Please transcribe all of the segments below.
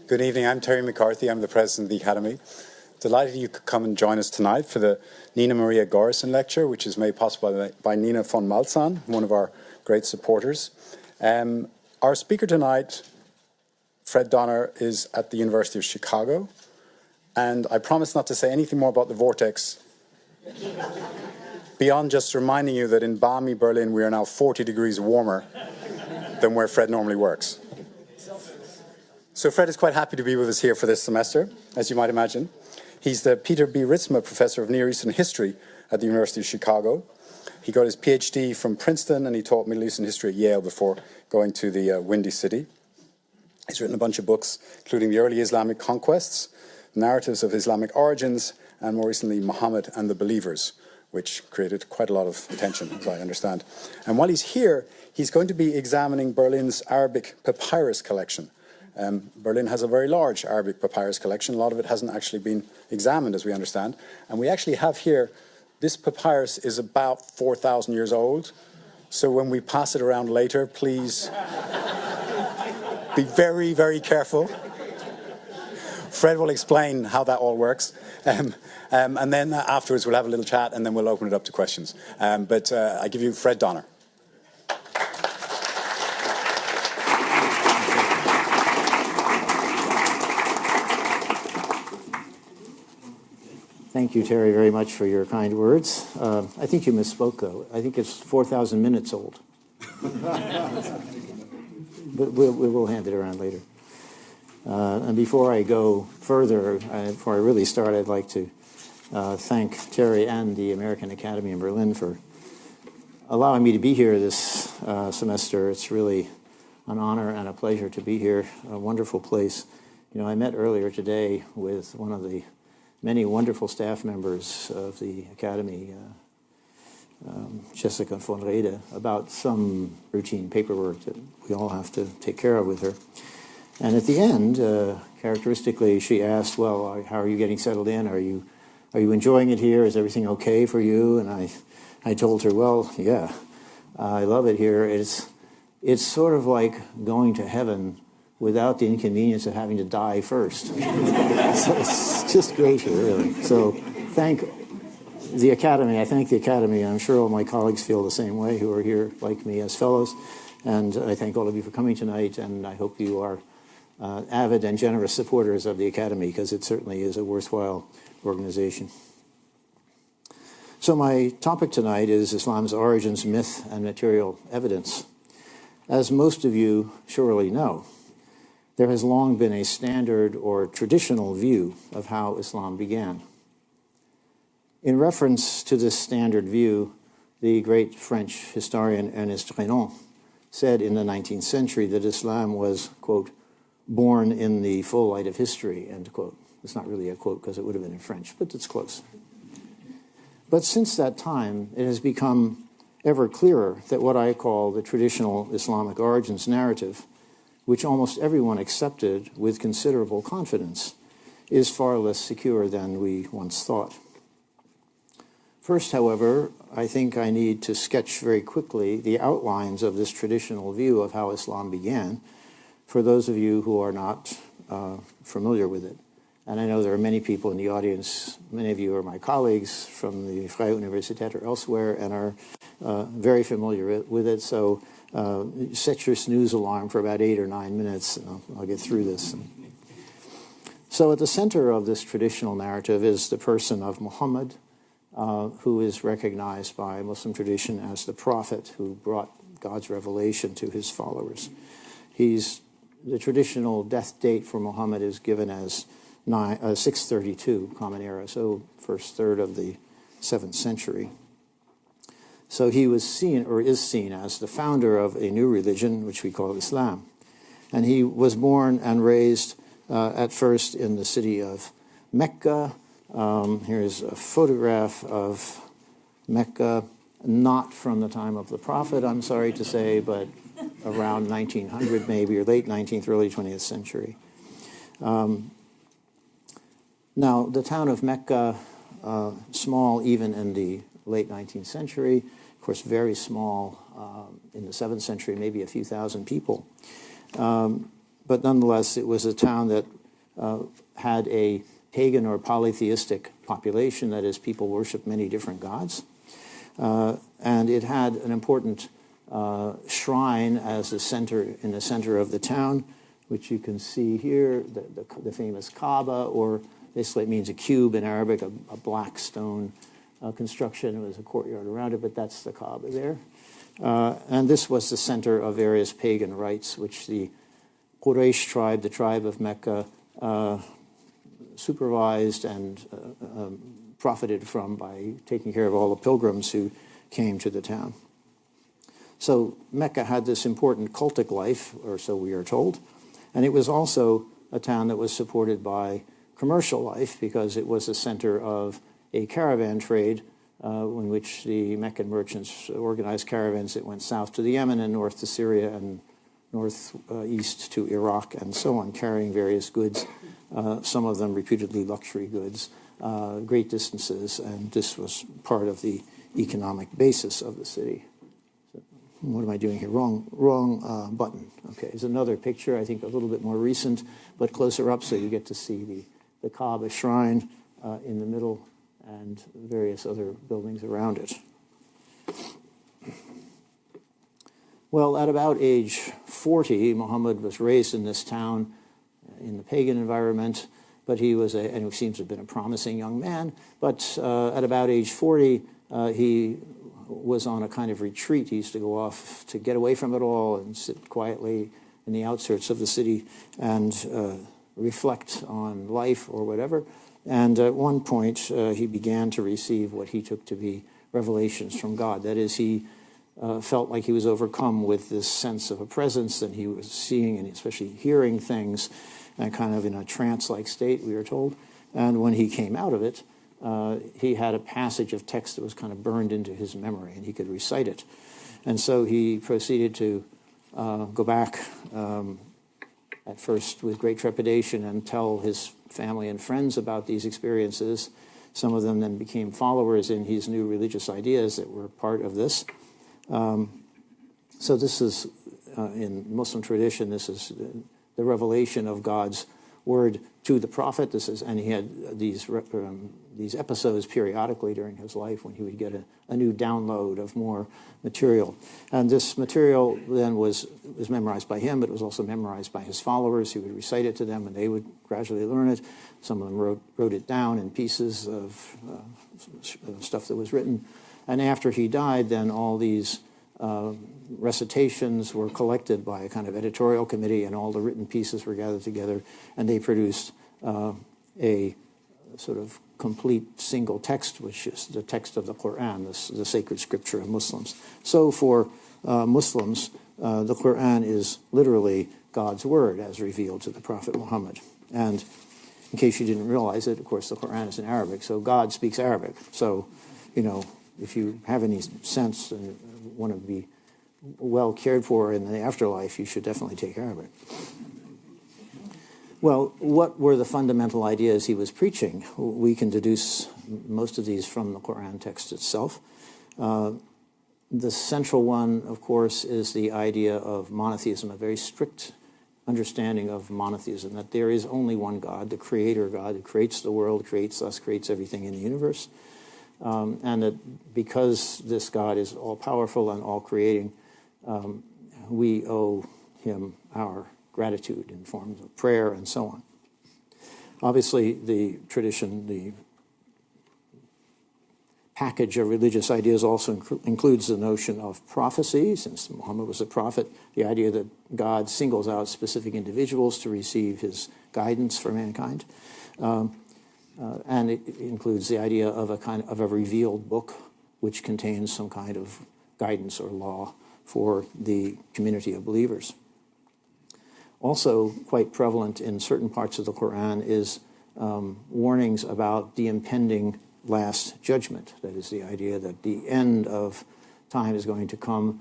Good evening, I'm Terry McCarthy, I'm the President of the Academy. Delighted you could come and join us tonight for the Nina Maria Gorrison Lecture, which is made possible by Nina von Malzahn, one of our great supporters. Our speaker tonight, Fred Donner, is at the University of Chicago, and I promise not to say anything more about the vortex beyond just reminding you that in balmy Berlin we are now 40 degrees warmer than where Fred normally works. So Fred is quite happy to be with us here for this semester, as you might imagine. He's the Peter B. Ritzma Professor of Near Eastern History at the University of Chicago. He got his PhD from Princeton and he taught Middle Eastern history at Yale before going to the Windy City. He's written a bunch of books, including The Early Islamic Conquests, Narratives of Islamic Origins, and more recently, Muhammad and the Believers, which created quite a lot of attention, as I understand. And while he's here, he's going to be examining Berlin's Arabic papyrus collection. Berlin has a very large Arabic papyrus collection. A lot of it hasn't actually been examined, as we understand. And we actually have here, this papyrus is about 4,000 years old. So when we pass it around later, please be very, very careful. Fred will explain how that all works. And then afterwards, we'll have a little chat, and then we'll open it up to questions. But I give you Fred Donner. Thank you, Terry, very much for your kind words. I think you misspoke, though. I think it's 4,000 minutes old. But we'll hand it around later. And before I go further, before I really start, I'd like to thank Terry and the American Academy in Berlin for allowing me to be here this semester. It's really an honor and a pleasure to be here. A wonderful place. You know, I met earlier today with one of the many wonderful staff members of the Academy, Jessica von Rede, about some routine paperwork that we all have to take care of with her. And at the end, characteristically, she asked, well, how are you getting settled in? Are you enjoying it here? Is everything okay for you? And I told her, well, yeah, I love it here. It's sort of like going to heaven without the inconvenience of having to die first. So it's just great here, really. So thank the Academy. I thank the Academy. I'm sure all my colleagues feel the same way who are here like me as fellows. And I thank all of you for coming tonight, and I hope you are avid and generous supporters of the Academy, because it certainly is a worthwhile organization. So my topic tonight is Islam's origins, myth, and material evidence. As most of you surely know, there has long been a standard or traditional view of how Islam began. In reference to this standard view, the great French historian Ernest Renan said in the 19th century that Islam was, quote, born in the full light of history, end quote. It's not really a quote because it would have been in French, but it's close. But since that time, it has become ever clearer that what I call the traditional Islamic origins narrative, which almost everyone accepted with considerable confidence, is far less secure than we once thought. First, however, I think I need to sketch very quickly the outlines of this traditional view of how Islam began for those of you who are not familiar with it. And I know there are many people in the audience, many of you are my colleagues from the Freie Universität or elsewhere, and are very familiar with it. So set your snooze alarm for about 8 or 9 minutes, and I'll get through this. So at the center of this traditional narrative is the person of Muhammad, who is recognized by Muslim tradition as the prophet who brought God's revelation to his followers. The traditional death date for Muhammad is given as 632 Common Era, so first third of the 7th century. So he was seen, or is seen, as the founder of a new religion, which we call Islam. And he was born and raised at first in the city of Mecca. Here's a photograph of Mecca, not from the time of the Prophet, I'm sorry to say, but around 1900 maybe, or late 19th, early 20th century. Now, the town of Mecca, small even in the late 19th century, of course very small in the 7th century, maybe a few thousand people. but nonetheless, it was a town that had a pagan or polytheistic population, that is, people worshiped many different gods. And it had an important shrine as the center, in the center of the town, which you can see here, the famous Kaaba, or basically it means a cube in Arabic, a black stone construction. It was a courtyard around it, but that's the Kaaba there. And this was the center of various pagan rites, which the Quraysh tribe, the tribe of Mecca, supervised and profited from by taking care of all the pilgrims who came to the town. So Mecca had this important cultic life, or so we are told, and it was also a town that was supported by commercial life because it was the center of a caravan trade in which the Meccan merchants organized caravans that went south to the Yemen and north to Syria and northeast to Iraq and so on, carrying various goods, some of them reputedly luxury goods, great distances, and this was part of the economic basis of the city. So, what am I doing here? Wrong button. Okay, there's another picture, I think a little bit more recent, but closer up, so you get to see the Kaaba shrine in the middle and various other buildings around it. Well, at about age 40, Muhammad was raised in this town in the pagan environment, but he was and he seems to have been a promising young man. But at about age 40, he was on a kind of retreat. He used to go off to get away from it all and sit quietly in the outskirts of the city and reflect on life or whatever. And at one point, he began to receive what he took to be revelations from God. That is, he felt like he was overcome with this sense of a presence, and he was seeing and especially hearing things and kind of in a trance-like state, we are told. And when he came out of it, he had a passage of text that was kind of burned into his memory, and he could recite it. And so he proceeded to go back, at first with great trepidation, and tell his family and friends about these experiences. Some of them then became followers in his new religious ideas that were part of this. So this is, in Muslim tradition, this is the revelation of God's word to the prophet. This is, and he had these episodes periodically during his life when he would get a new download of more material. And this material then was memorized by him, but it was also memorized by his followers. He would recite it to them, and they would gradually learn it. Some of them wrote it down in pieces of stuff that was written. And after he died, then all these recitations were collected by a kind of editorial committee, and all the written pieces were gathered together, and they produced a sort of complete single text, which is the text of the Quran, the sacred scripture of Muslims. So for Muslims, the Quran is literally God's word as revealed to the Prophet Muhammad. And in case you didn't realize it, of course, the Quran is in Arabic, so God speaks Arabic. So, you know, if you have any sense and want to be well cared for in the afterlife, you should definitely take Arabic. Well, what were the fundamental ideas he was preaching? We can deduce most of these from the Quran text itself. The central one, of course, is the idea of monotheism, a very strict understanding of monotheism, that there is only one God, the creator God, who creates the world, creates us, creates everything in the universe. And that because this God is all-powerful and all-creating, we owe him our gratitude in forms of prayer and so on. Obviously, the tradition, the package of religious ideas also includes the notion of prophecy. Since Muhammad was a prophet, the idea that God singles out specific individuals to receive his guidance for mankind. And it includes the idea of a revealed book which contains some kind of guidance or law for the community of believers. Also quite prevalent in certain parts of the Quran is warnings about the impending last judgment. That is the idea that the end of time is going to come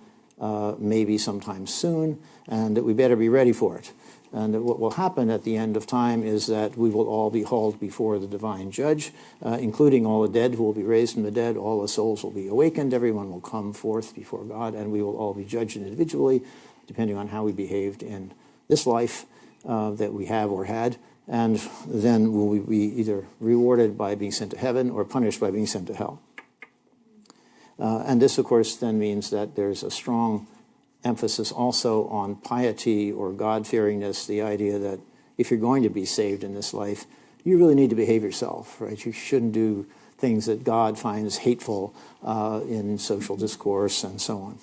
maybe sometime soon, and that we better be ready for it. And that what will happen at the end of time is that we will all be hauled before the divine judge, including all the dead who will be raised from the dead. All the souls will be awakened. Everyone will come forth before God, and we will all be judged individually, depending on how we behaved in this life. that we have or had, and then will we be either rewarded by being sent to heaven or punished by being sent to hell. And this, of course, then means that there's a strong emphasis also on piety or God-fearingness, the idea that if you're going to be saved in this life, you really need to behave yourself, right? You shouldn't do things that God finds hateful in social discourse and so on.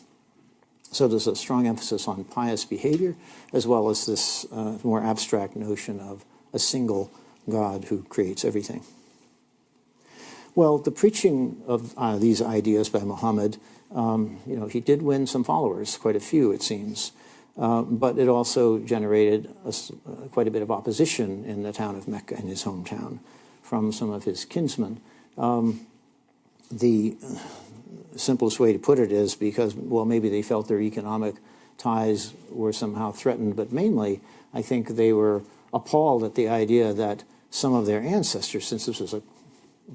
So there's a strong emphasis on pious behavior, as well as this more abstract notion of a single God who creates everything. Well, the preaching of these ideas by Muhammad, he did win some followers, quite a few, it seems. But it also generated quite a bit of opposition in the town of Mecca, in his hometown, from some of his kinsmen. The simplest way to put it is because, well, maybe they felt their economic ties were somehow threatened, but mainly I think they were appalled at the idea that some of their ancestors, since this was a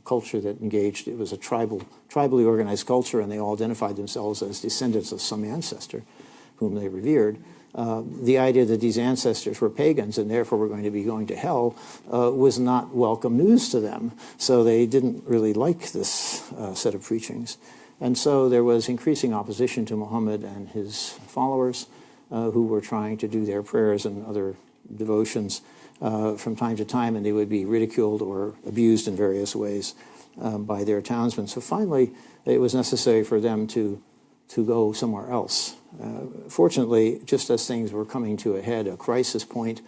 culture that engaged, it was a tribally organized culture, and they all identified themselves as descendants of some ancestor whom they revered. The idea that these ancestors were pagans and therefore were going to be going to hell was not welcome news to them. So they didn't really like this set of preachings. And so there was increasing opposition to Muhammad and his followers who were trying to do their prayers and other devotions from time to time, and they would be ridiculed or abused in various ways by their townsmen. So finally, it was necessary for them to go somewhere else. Fortunately, just as things were coming to a head, a crisis point,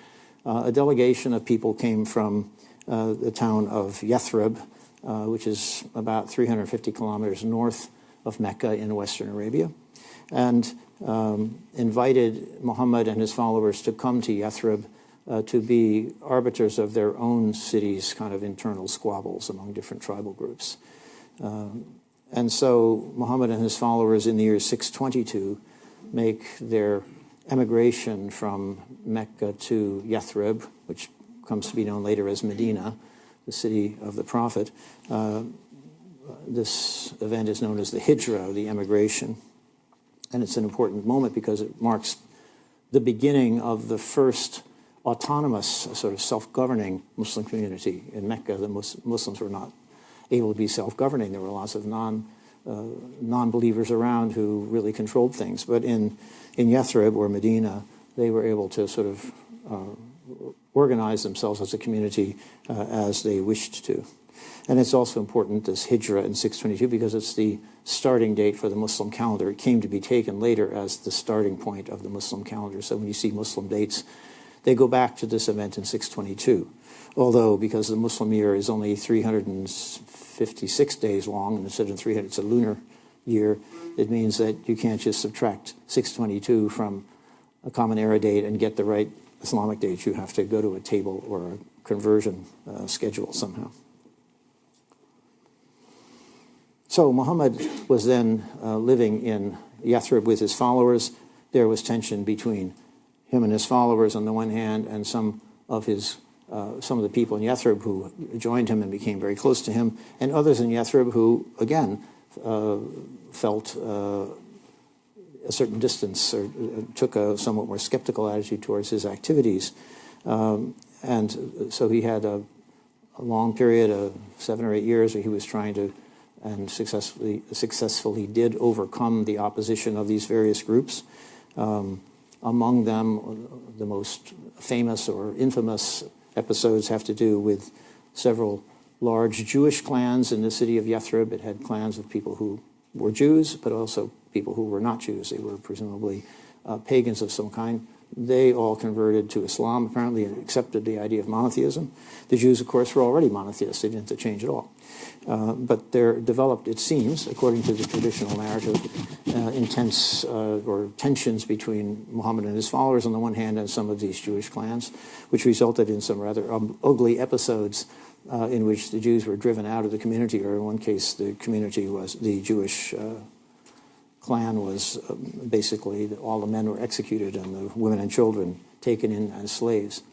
a delegation of people came from the town of Yathrib, which is about 350 kilometers north of Mecca in Western Arabia, and invited Muhammad and his followers to come to Yathrib to be arbiters of their own city's kind of internal squabbles among different tribal groups. And so Muhammad and his followers in the year 622 make their emigration from Mecca to Yathrib, which comes to be known later as Medina, the city of the Prophet. This event is known as the Hijrah, the emigration. And it's an important moment because it marks the beginning of the first autonomous, sort of self-governing Muslim community. In Mecca, the Muslims were not able to be self-governing. There were lots of non-believers around who really controlled things. But in Yathrib or Medina, they were able to sort of organize themselves as a community as they wished to. And it's also important, this Hijrah in 622, because it's the starting date for the Muslim calendar. It came to be taken later as the starting point of the Muslim calendar. So when you see Muslim dates, they go back to this event in 622. Although, because the Muslim year is only 356 days long, instead of 300, it's a lunar year, it means that you can't just subtract 622 from a common era date and get the right Islamic date. You have to go to a table or a conversion schedule somehow. So Muhammad was then living in Yathrib with his followers. There was tension between him and his followers on the one hand, and some of the people in Yathrib who joined him and became very close to him, and others in Yathrib who, again, felt a certain distance or took a somewhat more skeptical attitude towards his activities. And so he had a long period of 7 or 8 years where he was trying to, and successfully did overcome the opposition of these various groups. Among them, the most famous or infamous episodes have to do with several large Jewish clans in the city of Yathrib. It had clans of people who were Jews, but also people who were not Jews. They were presumably pagans of some kind. They all converted to Islam, apparently, and accepted the idea of monotheism. The Jews, of course, were already monotheists. They didn't have to change at all. But there developed, it seems, according to the traditional narrative, intense or tensions between Muhammad and his followers on the one hand and some of these Jewish clans, which resulted in some rather ugly episodes in which the Jews were driven out of the community, or in one case the Jewish clan was basically, all the men were executed and the women and children taken in as slaves.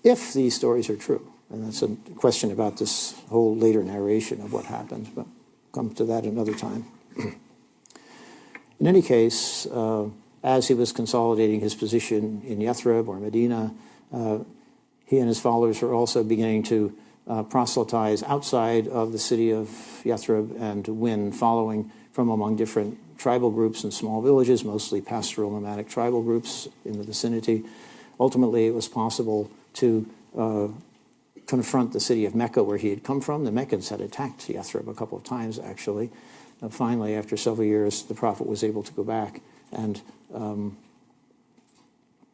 If these stories are true, and that's a question about this whole later narration of what happened, but come to that another time. In any case, as he was consolidating his position in Yathrib or Medina, He and his followers were also beginning to proselytize outside of the city of Yathrib and win following from among different tribal groups and small villages, mostly pastoral nomadic tribal groups in the vicinity. Ultimately, it was possible to confront the city of Mecca, where he had come from. The Meccans had attacked Yathrib a couple of times, actually. Finally, after several years, the Prophet was able to go back and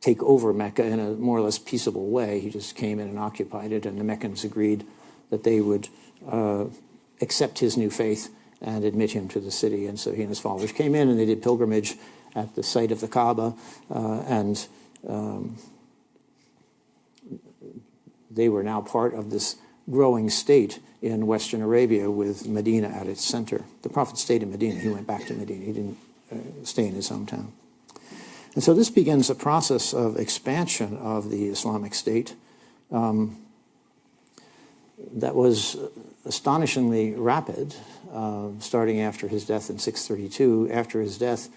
take over Mecca in a more or less peaceable way. He just came in and occupied it, and the Meccans agreed that they would accept his new faith and admit him to the city. And so he and his followers came in, and they did pilgrimage at the site of the Kaaba, and they were now part of this growing state in Western Arabia with Medina at its center. The Prophet stayed in Medina. He went back to Medina. He didn't stay in his hometown. And so this begins a process of expansion of the Islamic State that was astonishingly rapid, starting after his death in 632. After his death,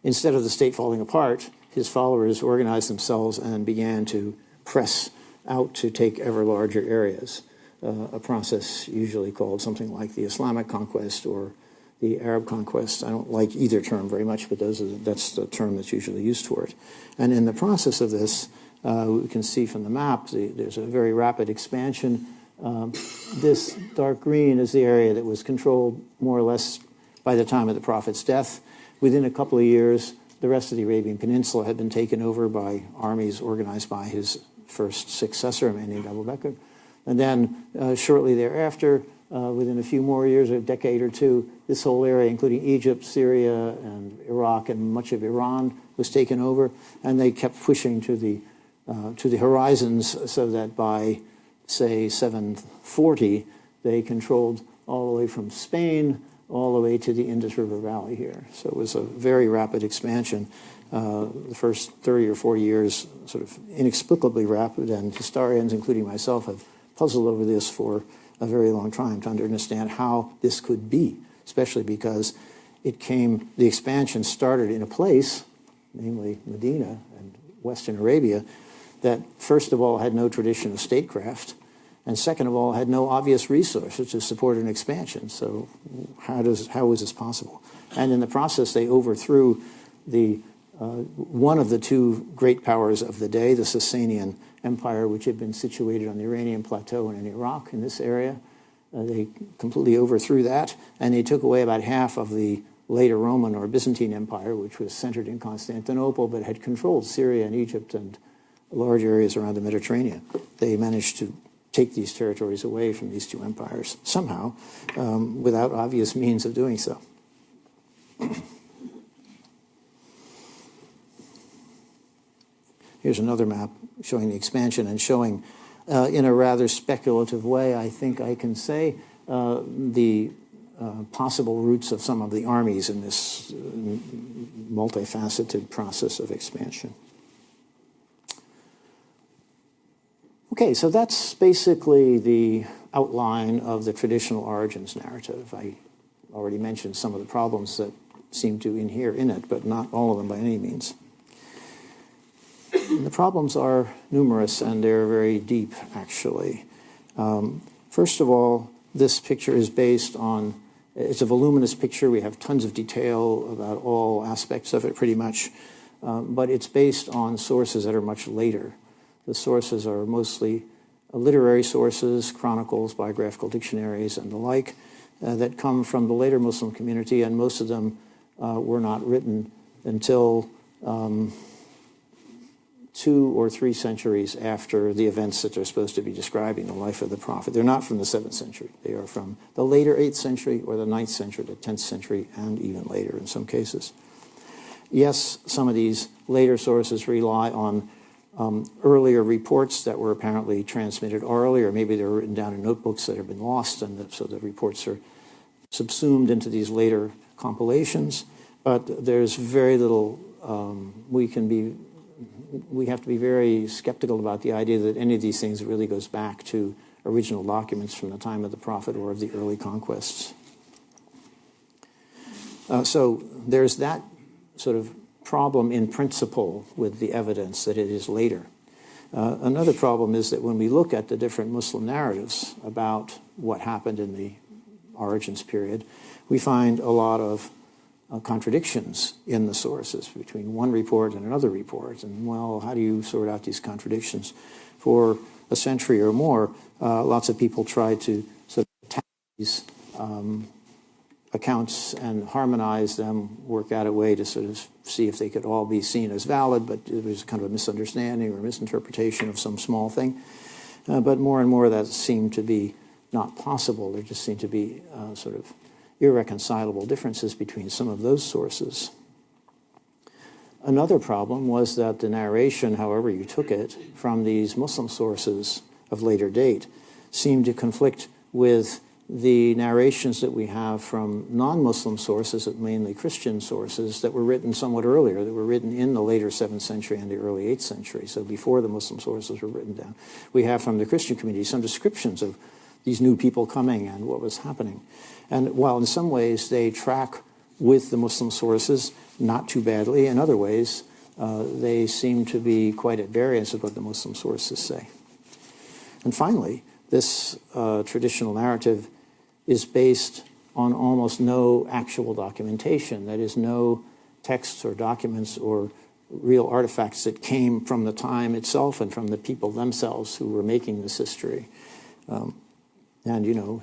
instead of the state falling apart, his followers organized themselves and began to press out to take ever larger areas, a process usually called something like the Islamic conquest or the Arab conquest. I don't like either term very much, but that's the term that's usually used for it. And in the process of this, we can see from the map, there's a very rapid expansion. This dark green is the area that was controlled more or less by the time of the Prophet's death. Within a couple of years, the rest of the Arabian Peninsula had been taken over by armies organized by his first successor, a man named Abu Bakr. And then shortly thereafter, within a few more years, a decade or two, this whole area, including Egypt, Syria, and Iraq, and much of Iran, was taken over. And they kept pushing to the horizons so that by, say, 740, they controlled all the way from Spain all the way to the Indus River Valley here. So it was a very rapid expansion. The first 30 or 40 years sort of inexplicably rapid, and historians, including myself, have puzzled over this for a very long time to understand how this could be, especially because the expansion started in a place, namely Medina and Western Arabia, that first of all had no tradition of statecraft, and second of all had no obvious resources to support an expansion. So how was this possible? And in the process, they overthrew one of the two great powers of the day, the Sasanian Empire, which had been situated on the Iranian plateau and in Iraq, in this area. They completely overthrew that, and they took away about half of the later Roman or Byzantine Empire, which was centered in Constantinople, but had controlled Syria and Egypt and large areas around the Mediterranean. They managed to take these territories away from these two empires somehow, without obvious means of doing so. Here's another map showing the expansion and showing, in a rather speculative way, I think I can say, the possible routes of some of the armies in this multifaceted process of expansion. Okay, so that's basically the outline of the traditional origins narrative. I already mentioned some of the problems that seem to inhere in it, but not all of them by any means. The problems are numerous, and they're very deep, actually. First of all, this picture is based on, it's a voluminous picture. We have tons of detail about all aspects of it, pretty much. But it's based on sources that are much later. The sources are mostly literary sources, chronicles, biographical dictionaries, and the like, that come from the later Muslim community, and most of them were not written until 2 or 3 centuries after the events that they're supposed to be describing the life of the Prophet. They're not from the 7th century. They are from the later 8th century or the 9th century, the 10th century, and even later in some cases. Yes, some of these later sources rely on earlier reports that were apparently transmitted orally, or maybe they were written down in notebooks that have been lost, and so the reports are subsumed into these later compilations. But there's very little, we have to be very skeptical about the idea that any of these things really goes back to original documents from the time of the Prophet or of the early conquests. So there's that sort of problem in principle with the evidence that it is later. Another problem is that when we look at the different Muslim narratives about what happened in the origins period, we find a lot of contradictions in the sources between one report and another report. And, well, how do you sort out these contradictions? For a century or more, lots of people tried to sort of attack these accounts and harmonize them, work out a way to sort of see if they could all be seen as valid, but it was kind of a misunderstanding or misinterpretation of some small thing. But more and more that seemed to be not possible. There just seemed to be sort of irreconcilable differences between some of those sources. Another problem was that the narration, however you took it, from these Muslim sources of later date seemed to conflict with the narrations that we have from non-Muslim sources, mainly Christian sources, that were written somewhat earlier, that were written in the later 7th century and the early 8th century, so before the Muslim sources were written down. We have from the Christian community some descriptions of these new people coming and what was happening. And while in some ways they track with the Muslim sources, not too badly, in other ways they seem to be quite at variance with what the Muslim sources say. And finally, this traditional narrative is based on almost no actual documentation. That is, no texts or documents or real artifacts that came from the time itself and from the people themselves who were making this history. And, you know,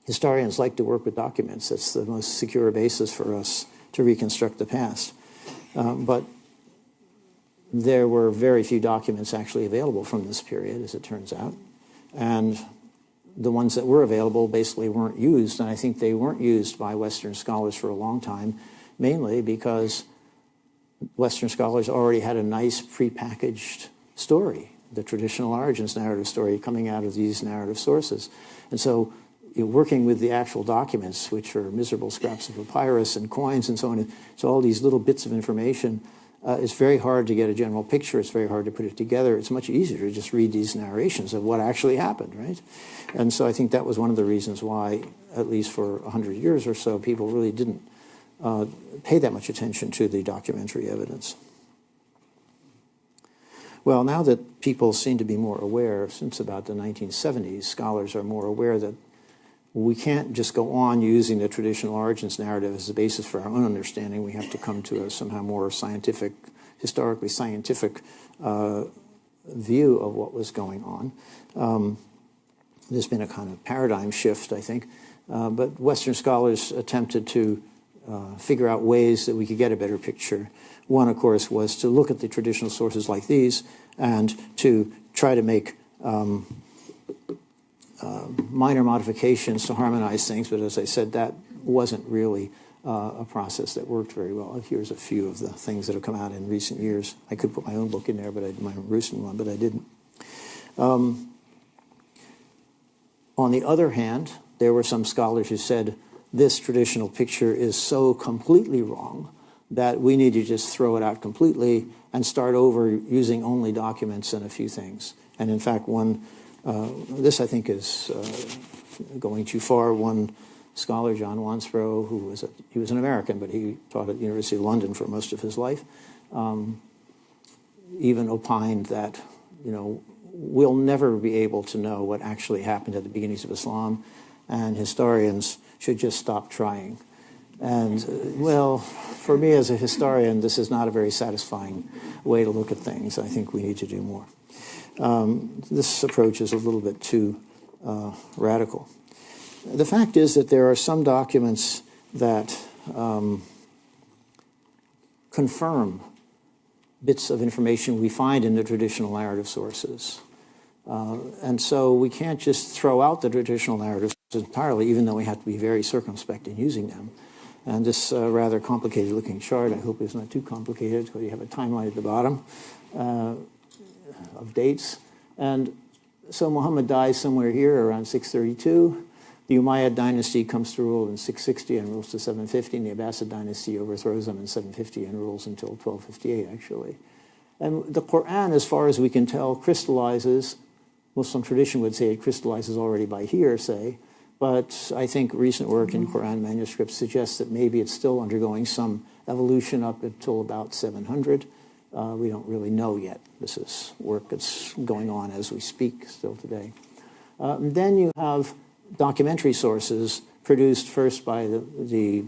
historians like to work with documents. That's the most secure basis for us to reconstruct the past. But there were very few documents actually available from this period, as it turns out. And the ones that were available basically weren't used, and I think they weren't used by Western scholars for a long time, mainly because Western scholars already had a nice prepackaged story, the traditional origins narrative story coming out of these narrative sources. And so working with the actual documents, which are miserable scraps of papyrus and coins and so on, so all these little bits of information, it's very hard to get a general picture. It's very hard to put it together. It's much easier to just read these narrations of what actually happened, right? And so I think that was one of the reasons why, at least for 100 years or so, people really didn't pay that much attention to the documentary evidence. Well, now that people seem to be more aware, since about the 1970s, scholars are more aware that we can't just go on using the traditional origins narrative as a basis for our own understanding. We have to come to a somehow more scientific, historically scientific view of what was going on. There's been a kind of paradigm shift, I think. But Western scholars attempted to figure out ways that we could get a better picture. One, of course, was to look at the traditional sources like these and to try to make minor modifications to harmonize things, but as I said, that wasn't really a process that worked very well. Here's a few of the things that have come out in recent years. I could put my own book in there, but my recent one, but I didn't. On the other hand, there were some scholars who said this traditional picture is so completely wrong that we need to just throw it out completely and start over using only documents and a few things. And in fact, this, I think, is going too far. One scholar, John Wansbrough, he was an American, but he taught at the University of London for most of his life, even opined that, you know, we'll never be able to know what actually happened at the beginnings of Islam, and historians should just stop trying. And, well, for me as a historian, this is not a very satisfying way to look at things. I think we need to do more. This approach is a little bit too radical. The fact is that there are some documents that confirm bits of information we find in the traditional narrative sources. And so we can't just throw out the traditional narratives entirely, even though we have to be very circumspect in using them. And this rather complicated looking chart, I hope is not too complicated, because you have a timeline at the bottom of dates. And so Muhammad dies somewhere here around 632. The Umayyad dynasty comes to rule in 660 and rules to 750, and the Abbasid dynasty overthrows them in 750 and rules until 1258, actually. And the Quran, as far as we can tell, crystallizes. Muslim tradition would say it crystallizes already by hearsay, but I think recent work in Quran manuscripts suggests that maybe it's still undergoing some evolution up until about 700. We don't really know yet. This is work that's going on as we speak still today. Then you have documentary sources produced first by the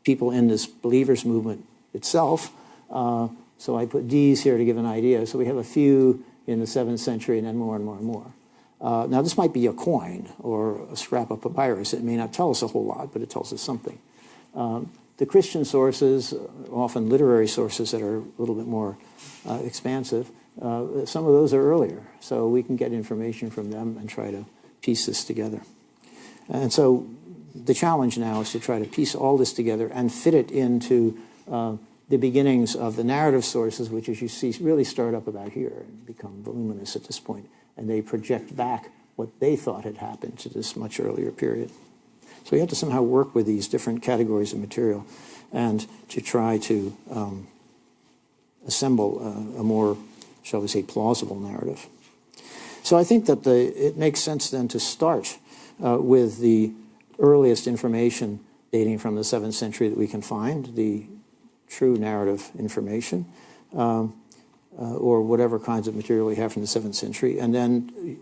people in this believers movement itself. So I put D's here to give an idea. So we have a few in the 7th century and then more and more and more. Now this might be a coin or a scrap of papyrus. It may not tell us a whole lot, but it tells us something. The Christian sources, often literary sources that are a little bit more expansive, some of those are earlier. So we can get information from them and try to piece this together. And so the challenge now is to try to piece all this together and fit it into the beginnings of the narrative sources, which, as you see, really start up about here and become voluminous at this point. And they project back what they thought had happened to this much earlier period. So we have to somehow work with these different categories of material and to try to assemble a more, shall we say, plausible narrative. So I think that it makes sense then to start with the earliest information dating from the 7th century that we can find, the true narrative information, or whatever kinds of material we have from the 7th century, and then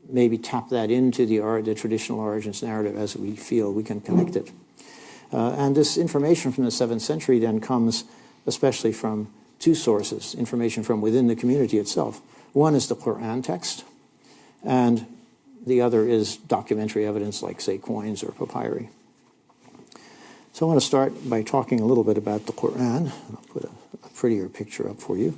maybe tap that into the traditional origins narrative as we feel we can connect it. And this information from the 7th century then comes especially from two sources, information from within the community itself. One is the Quran text, and the other is documentary evidence like, say, coins or papyri. So I want to start by talking a little bit about the Quran. I'll put a prettier picture up for you.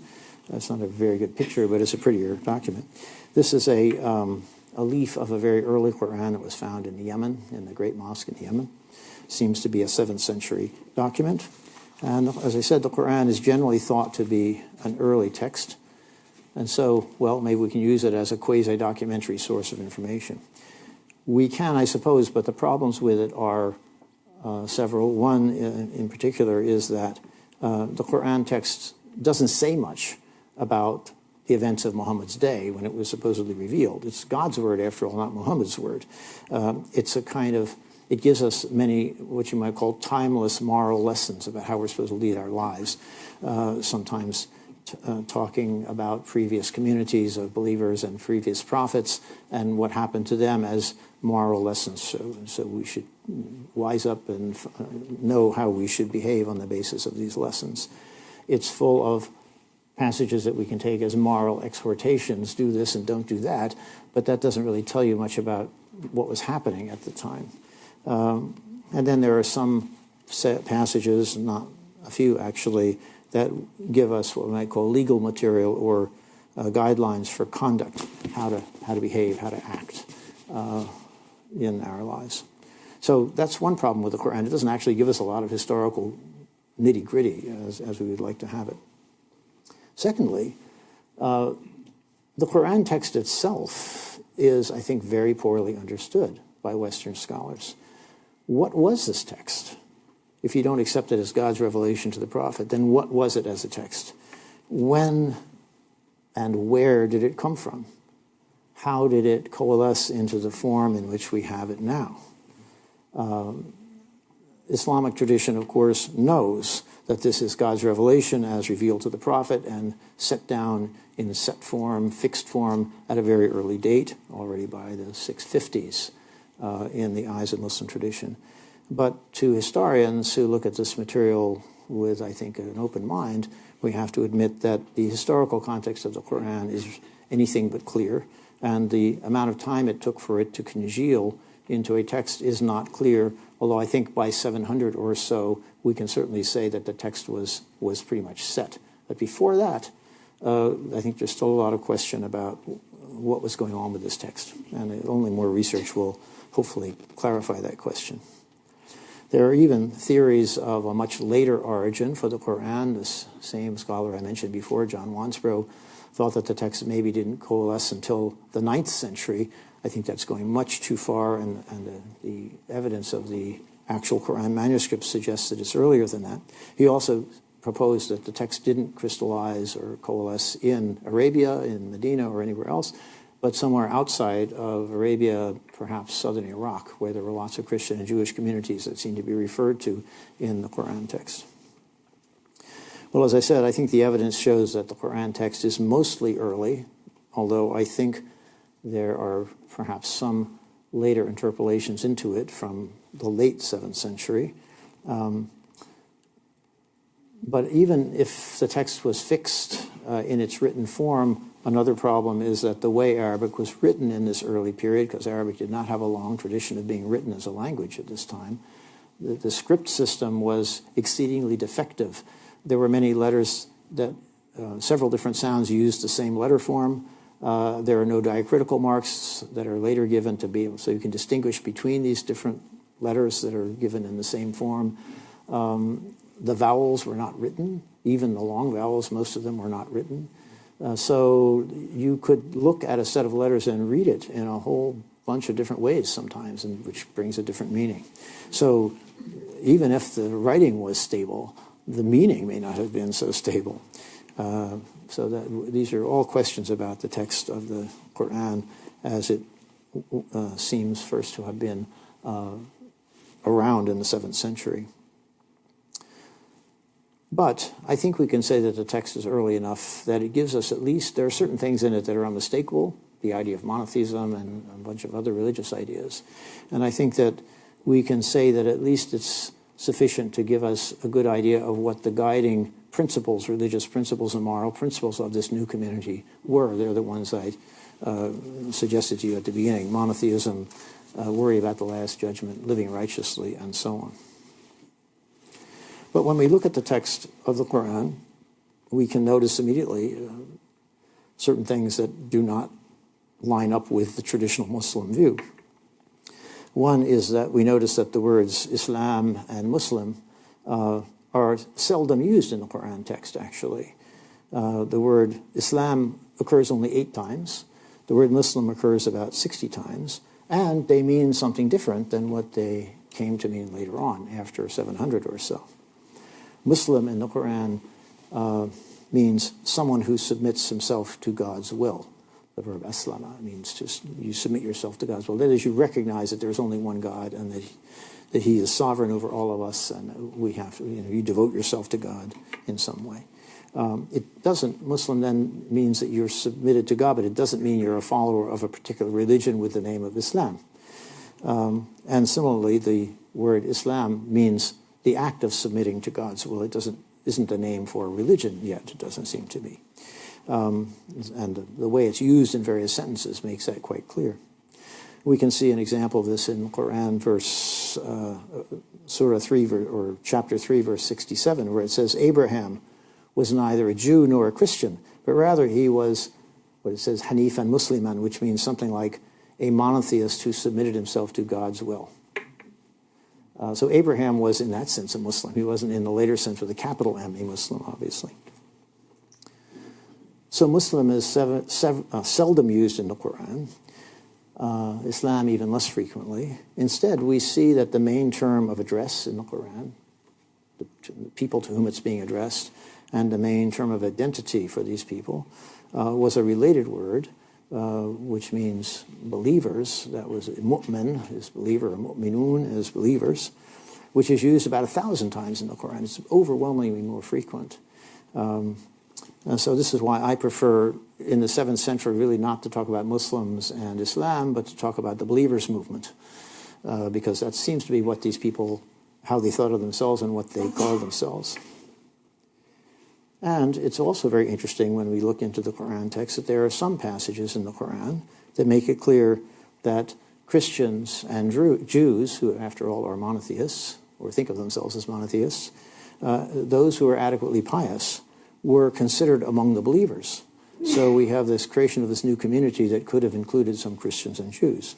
That's not a very good picture, but it's a prettier document. This is a leaf of a very early Quran that was found in Yemen, in the Great Mosque in Yemen. Seems to be a 7th century document. And as I said, the Quran is generally thought to be an early text. And so, well, maybe we can use it as a quasi-documentary source of information. We can, I suppose, but the problems with it are several. One in particular is that the Quran text doesn't say much about the events of Muhammad's day when it was supposedly revealed. It's God's word, after all, not Muhammad's word. It gives us many, what you might call, timeless moral lessons about how we're supposed to lead our lives, sometimes talking about previous communities of believers and previous prophets and what happened to them as moral lessons. So we should wise up and know how we should behave on the basis of these lessons. It's full of passages that we can take as moral exhortations, do this and don't do that, but that doesn't really tell you much about what was happening at the time. And then there are some passages, not a few actually, that give us what we might call legal material or guidelines for conduct, how to behave, how to act in our lives. So that's one problem with the Quran. It doesn't actually give us a lot of historical nitty-gritty as we would like to have it. Secondly, the Quran text itself is, I think, very poorly understood by Western scholars. What was this text? If you don't accept it as God's revelation to the prophet, then what was it as a text? When and where did it come from? How did it coalesce into the form in which we have it now? Islamic tradition, of course, knows that this is God's revelation as revealed to the prophet and set down in set form, fixed form, at a very early date, already by the 650s in the eyes of Muslim tradition. But to historians who look at this material with, I think, an open mind, we have to admit that the historical context of the Quran is anything but clear, and the amount of time it took for it to congeal into a text is not clear, although I think by 700 or so, we can certainly say that the text was pretty much set. But before that, I think there's still a lot of question about what was going on with this text, and only more research will hopefully clarify that question. There are even theories of a much later origin for the Quran. This same scholar I mentioned before, John Wansbrough, thought that the text maybe didn't coalesce until the 9th century. I think that's going much too far, and the evidence of the actual Quran manuscript suggests that it's earlier than that. He also proposed that the text didn't crystallize or coalesce in Arabia, in Medina, or anywhere else, but somewhere outside of Arabia, perhaps southern Iraq, where there were lots of Christian and Jewish communities that seem to be referred to in the Quran text. Well, as I said, I think the evidence shows that the Quran text is mostly early, although I think there are perhaps some later interpolations into it from the late 7th century. But even if the text was fixed in its written form, another problem is that the way Arabic was written in this early period, because Arabic did not have a long tradition of being written as a language at this time, the script system was exceedingly defective. There were many letters that several different sounds used the same letter form. There are no diacritical marks that are later given to be able, so you can distinguish between these different letters that are given in the same form. The vowels were not written. Even the long vowels, most of them were not written. So you could look at a set of letters and read it in a whole bunch of different ways sometimes, and which brings a different meaning. So even if the writing was stable, the meaning may not have been so stable. So that these are all questions about the text of the Quran as it seems first to have been around in the 7th century. But I think we can say that the text is early enough that it gives us at least, there are certain things in it that are unmistakable, the idea of monotheism and a bunch of other religious ideas. And I think that we can say that at least it's sufficient to give us a good idea of what the guiding principles, religious principles and moral principles of this new community were. They're the ones I suggested to you at the beginning: monotheism, worry about the last judgment, living righteously, and so on. But when we look at the text of the Quran, we can notice immediately certain things that do not line up with the traditional Muslim view. One is that we notice that the words Islam and Muslim are seldom used in the Quran text, actually. The word Islam occurs only 8 times. The word Muslim occurs about 60 times. And they mean something different than what they came to mean later on, after 700 or so. Muslim in the Quran means someone who submits himself to God's will. The verb aslama means you submit yourself to God's will. That is, you recognize that there's only one God and that He is sovereign over all of us, and we have to, you devote yourself to God in some way. Muslim then means that you're submitted to God, but it doesn't mean you're a follower of a particular religion with the name of Islam. And similarly, the word Islam means the act of submitting to God's will. It isn't a name for a religion yet, it doesn't seem to be. And the way it's used in various sentences makes that quite clear. We can see an example of this in Quran Surah 3, or chapter 3, verse 67, where it says, Abraham was neither a Jew nor a Christian, but rather he was, what it says, Hanifan Musliman, which means something like a monotheist who submitted himself to God's will. So Abraham was, in that sense, a Muslim. He wasn't in the later sense with a capital M, a Muslim, obviously. So Muslim is seldom used in the Quran. Islam even less frequently. Instead, we see that the main term of address in the Quran, the people to whom it's being addressed, and the main term of identity for these people was a related word, which means believers. That was mu'min is believer, or mu'minun is believers, which is used about 1,000 times in the Quran. It's overwhelmingly more frequent. And so this is why I prefer, in the 7th century, really not to talk about Muslims and Islam, but to talk about the believers' movement, because that seems to be what these people, how they thought of themselves and what they called themselves. And it's also very interesting when we look into the Quran text that there are some passages in the Quran that make it clear that Christians and Jews, who after all are monotheists, or think of themselves as monotheists, those who are adequately pious, were considered among the believers. So we have this creation of this new community that could have included some Christians and Jews.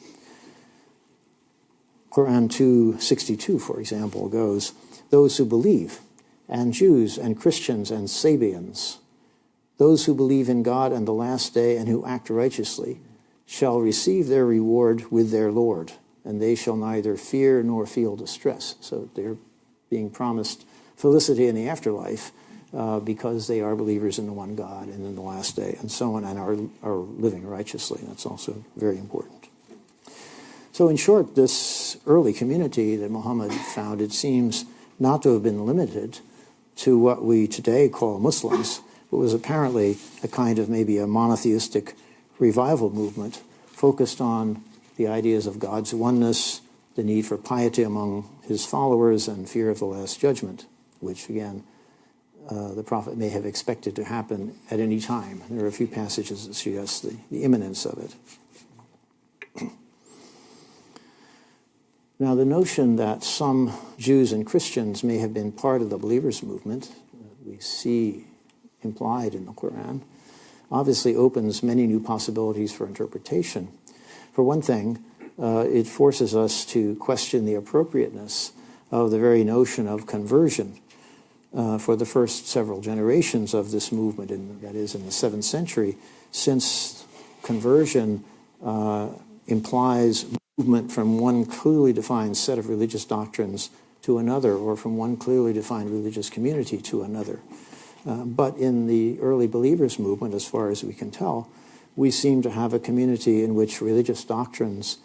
Quran 2:62, for example, goes, those who believe, and Jews and Christians and Sabians, those who believe in God and the last day and who act righteously, shall receive their reward with their Lord, and they shall neither fear nor feel distress. So they're being promised felicity in the afterlife, because they are believers in the one God and in the last day and so on, and are living righteously. That's also very important. So in short, this early community that Muhammad founded seems not to have been limited to what we today call Muslims, but was apparently a kind of maybe a monotheistic revival movement focused on the ideas of God's oneness, the need for piety among his followers, and fear of the Last Judgment, which, again, the prophet may have expected to happen at any time. There are a few passages that suggest the imminence of it. Now, the notion that some Jews and Christians may have been part of the believers' movement, we see implied in the Quran, obviously opens many new possibilities for interpretation. For one thing, it forces us to question the appropriateness of the very notion of conversion for the first several generations of this movement, that is in the 7th century, since conversion implies movement from one clearly defined set of religious doctrines to another, or from one clearly defined religious community to another. But in the early believers movement, as far as we can tell, we seem to have a community in which religious doctrines,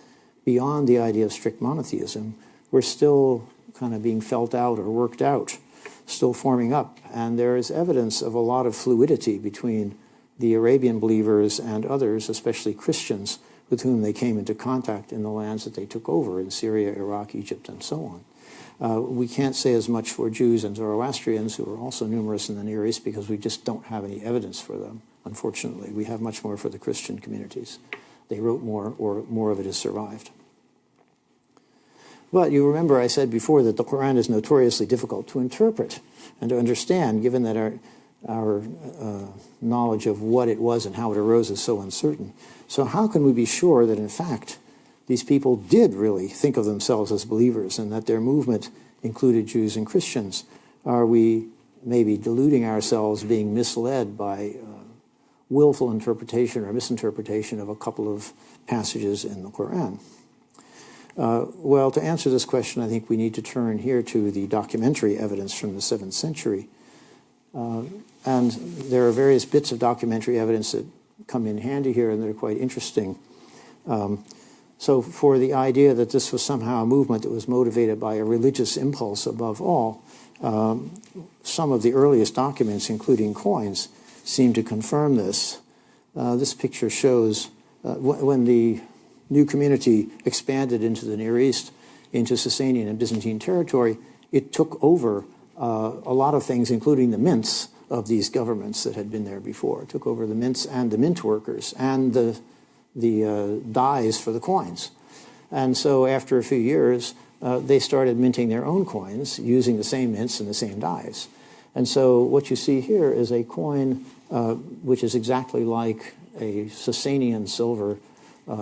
beyond the idea of strict monotheism, were still kind of being felt out or worked out, still forming up. And there is evidence of a lot of fluidity between the Arabian believers and others, especially Christians, with whom they came into contact in the lands that they took over in Syria, Iraq, Egypt, and so on. We can't say as much for Jews and Zoroastrians, who are also numerous in the Near East, because we just don't have any evidence for them, unfortunately. We have much more for the Christian communities. They wrote more, or more of it has survived. But you remember I said before that the Quran is notoriously difficult to interpret and to understand, given that our knowledge of what it was and how it arose is so uncertain. So how can we be sure that, in fact, these people did really think of themselves as believers and that their movement included Jews and Christians? Are we maybe deluding ourselves, being misled by willful interpretation or misinterpretation of a couple of passages in the Quran? Well, to answer this question, I think we need to turn here to the documentary evidence from the 7th century. And there are various bits of documentary evidence that come in handy here and that are quite interesting. So for the idea that this was somehow a movement that was motivated by a religious impulse above all, some of the earliest documents, including coins, seem to confirm this. This picture shows when the new community expanded into the Near East, into Sasanian and Byzantine territory, it took over a lot of things, including the mints of these governments that had been there before. It took over the mints and the mint workers and the dies for the coins. And so after a few years, they started minting their own coins using the same mints and the same dies. And so what you see here is a coin which is exactly like a Sasanian silver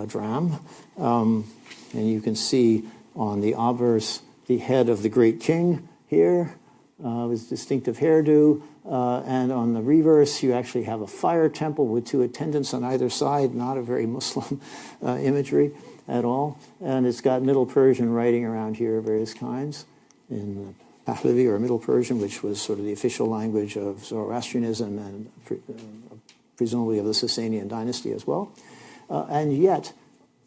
dram. And you can see on the obverse the head of the great king here, with distinctive hairdo. And on the reverse, you actually have a fire temple with two attendants on either side, not a very Muslim imagery at all. And it's got Middle Persian writing around here of various kinds in Pahlavi, or Middle Persian, which was sort of the official language of Zoroastrianism and presumably of the Sasanian dynasty as well. And yet,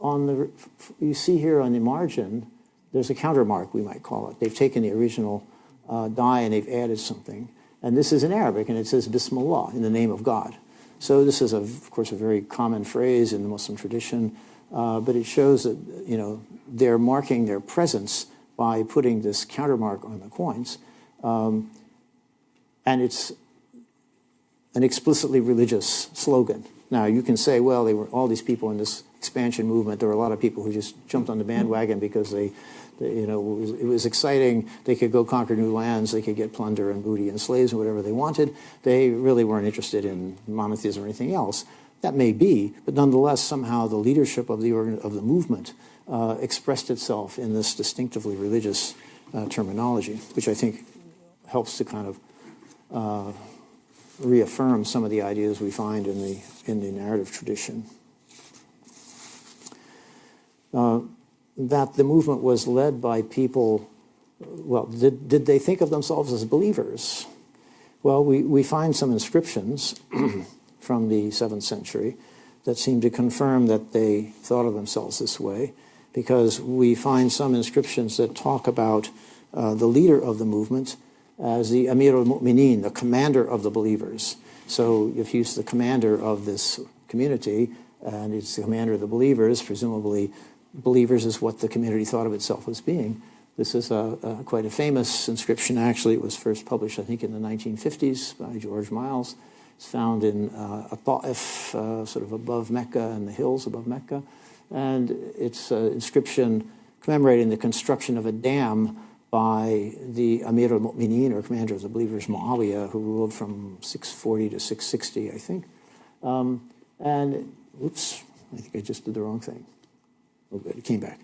you see here on the margin, there's a countermark, we might call it. They've taken the original die and they've added something. And this is in Arabic, and it says Bismillah, in the name of God. So this is, of course, a very common phrase in the Muslim tradition, but it shows that, they're marking their presence by putting this countermark on the coins. And it's an explicitly religious slogan. Now, you can say, well, they were all these people in this expansion movement. There were a lot of people who just jumped on the bandwagon because it was exciting. They could go conquer new lands. They could get plunder and booty and slaves and whatever they wanted. They really weren't interested in monotheism or anything else. That may be, but nonetheless, somehow the leadership of the movement expressed itself in this distinctively religious terminology, which I think helps to kind of reaffirm some of the ideas we find in the narrative tradition. That the movement was led by people, well, did they think of themselves as believers? Well, we find some inscriptions from the 7th century that seem to confirm that they thought of themselves this way, because we find some inscriptions that talk about the leader of the movement as the Amir al-Mu'mineen, the commander of the believers. So if he's the commander of this community, and it's the commander of the believers, presumably believers is what the community thought of itself as being. This is quite a famous inscription. Actually, it was first published, I think, in the 1950s by George Miles. It's found in Ta'if, sort of above Mecca, and the hills above Mecca. And it's an inscription commemorating the construction of a dam by the Amir al-Mu'mineen, or commander of the believers, Muawiyah, who ruled from 640 to 660, I think. And, oops, I think I just did the wrong thing. Oh, good, it came back.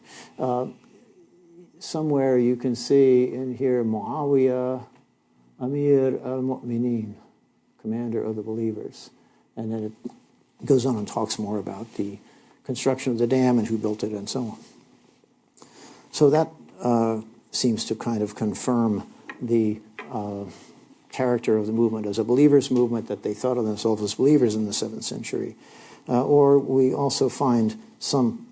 Somewhere you can see in here Muawiyah, Amir al-Mu'mineen, commander of the believers. And then it goes on and talks more about the construction of the dam and who built it and so on. So that seems to kind of confirm the character of the movement as a believers' movement, that they thought of themselves as believers in the 7th century. Or we also find some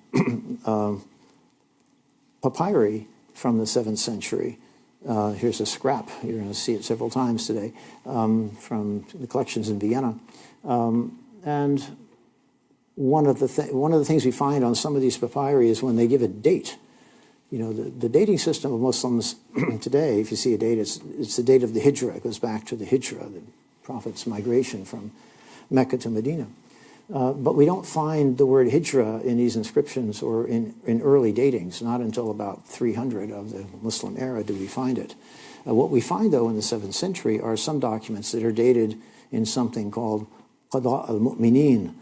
papyri from the 7th century. Here's a scrap. You're going to see it several times today from the collections in Vienna. And one of the things we find on some of these papyri is when they give a date. You know, the dating system of Muslims today, if you see a date, it's the date of the Hijrah. It goes back to the Hijrah, the Prophet's migration from Mecca to Medina. But we don't find the word Hijrah in these inscriptions or in early datings. Not until about 300 of the Muslim era do we find it. What we find, though, in the 7th century are some documents that are dated in something called Qada al-Mu'mineen,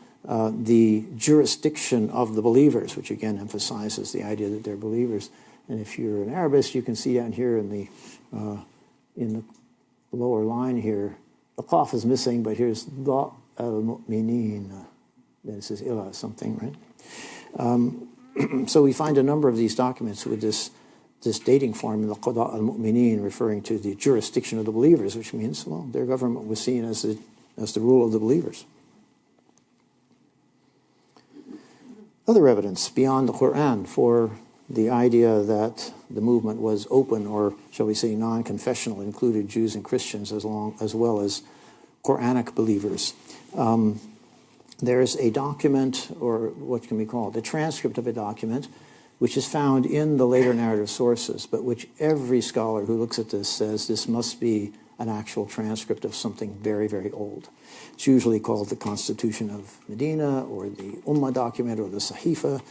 the jurisdiction of the believers, which again emphasizes the idea that they're believers. And if you're an Arabist, you can see down here in the lower line here, the qaf is missing, but here's Da al-Mu'mineen. Then it says ila something, right? So we find a number of these documents with this dating form in the Qada al-Mu'mineen, referring to the jurisdiction of the believers, which means, well, their government was seen as the rule of the believers. Other evidence beyond the Quran for the idea that the movement was open, or shall we say non-confessional, included Jews and Christians as well as Quranic believers. There's a document, or what can we call it, the transcript of a document, which is found in the later narrative sources, but which every scholar who looks at this says this must be an actual transcript of something very, very old. It's usually called the Constitution of Medina, or the Ummah document, or the Sahifa,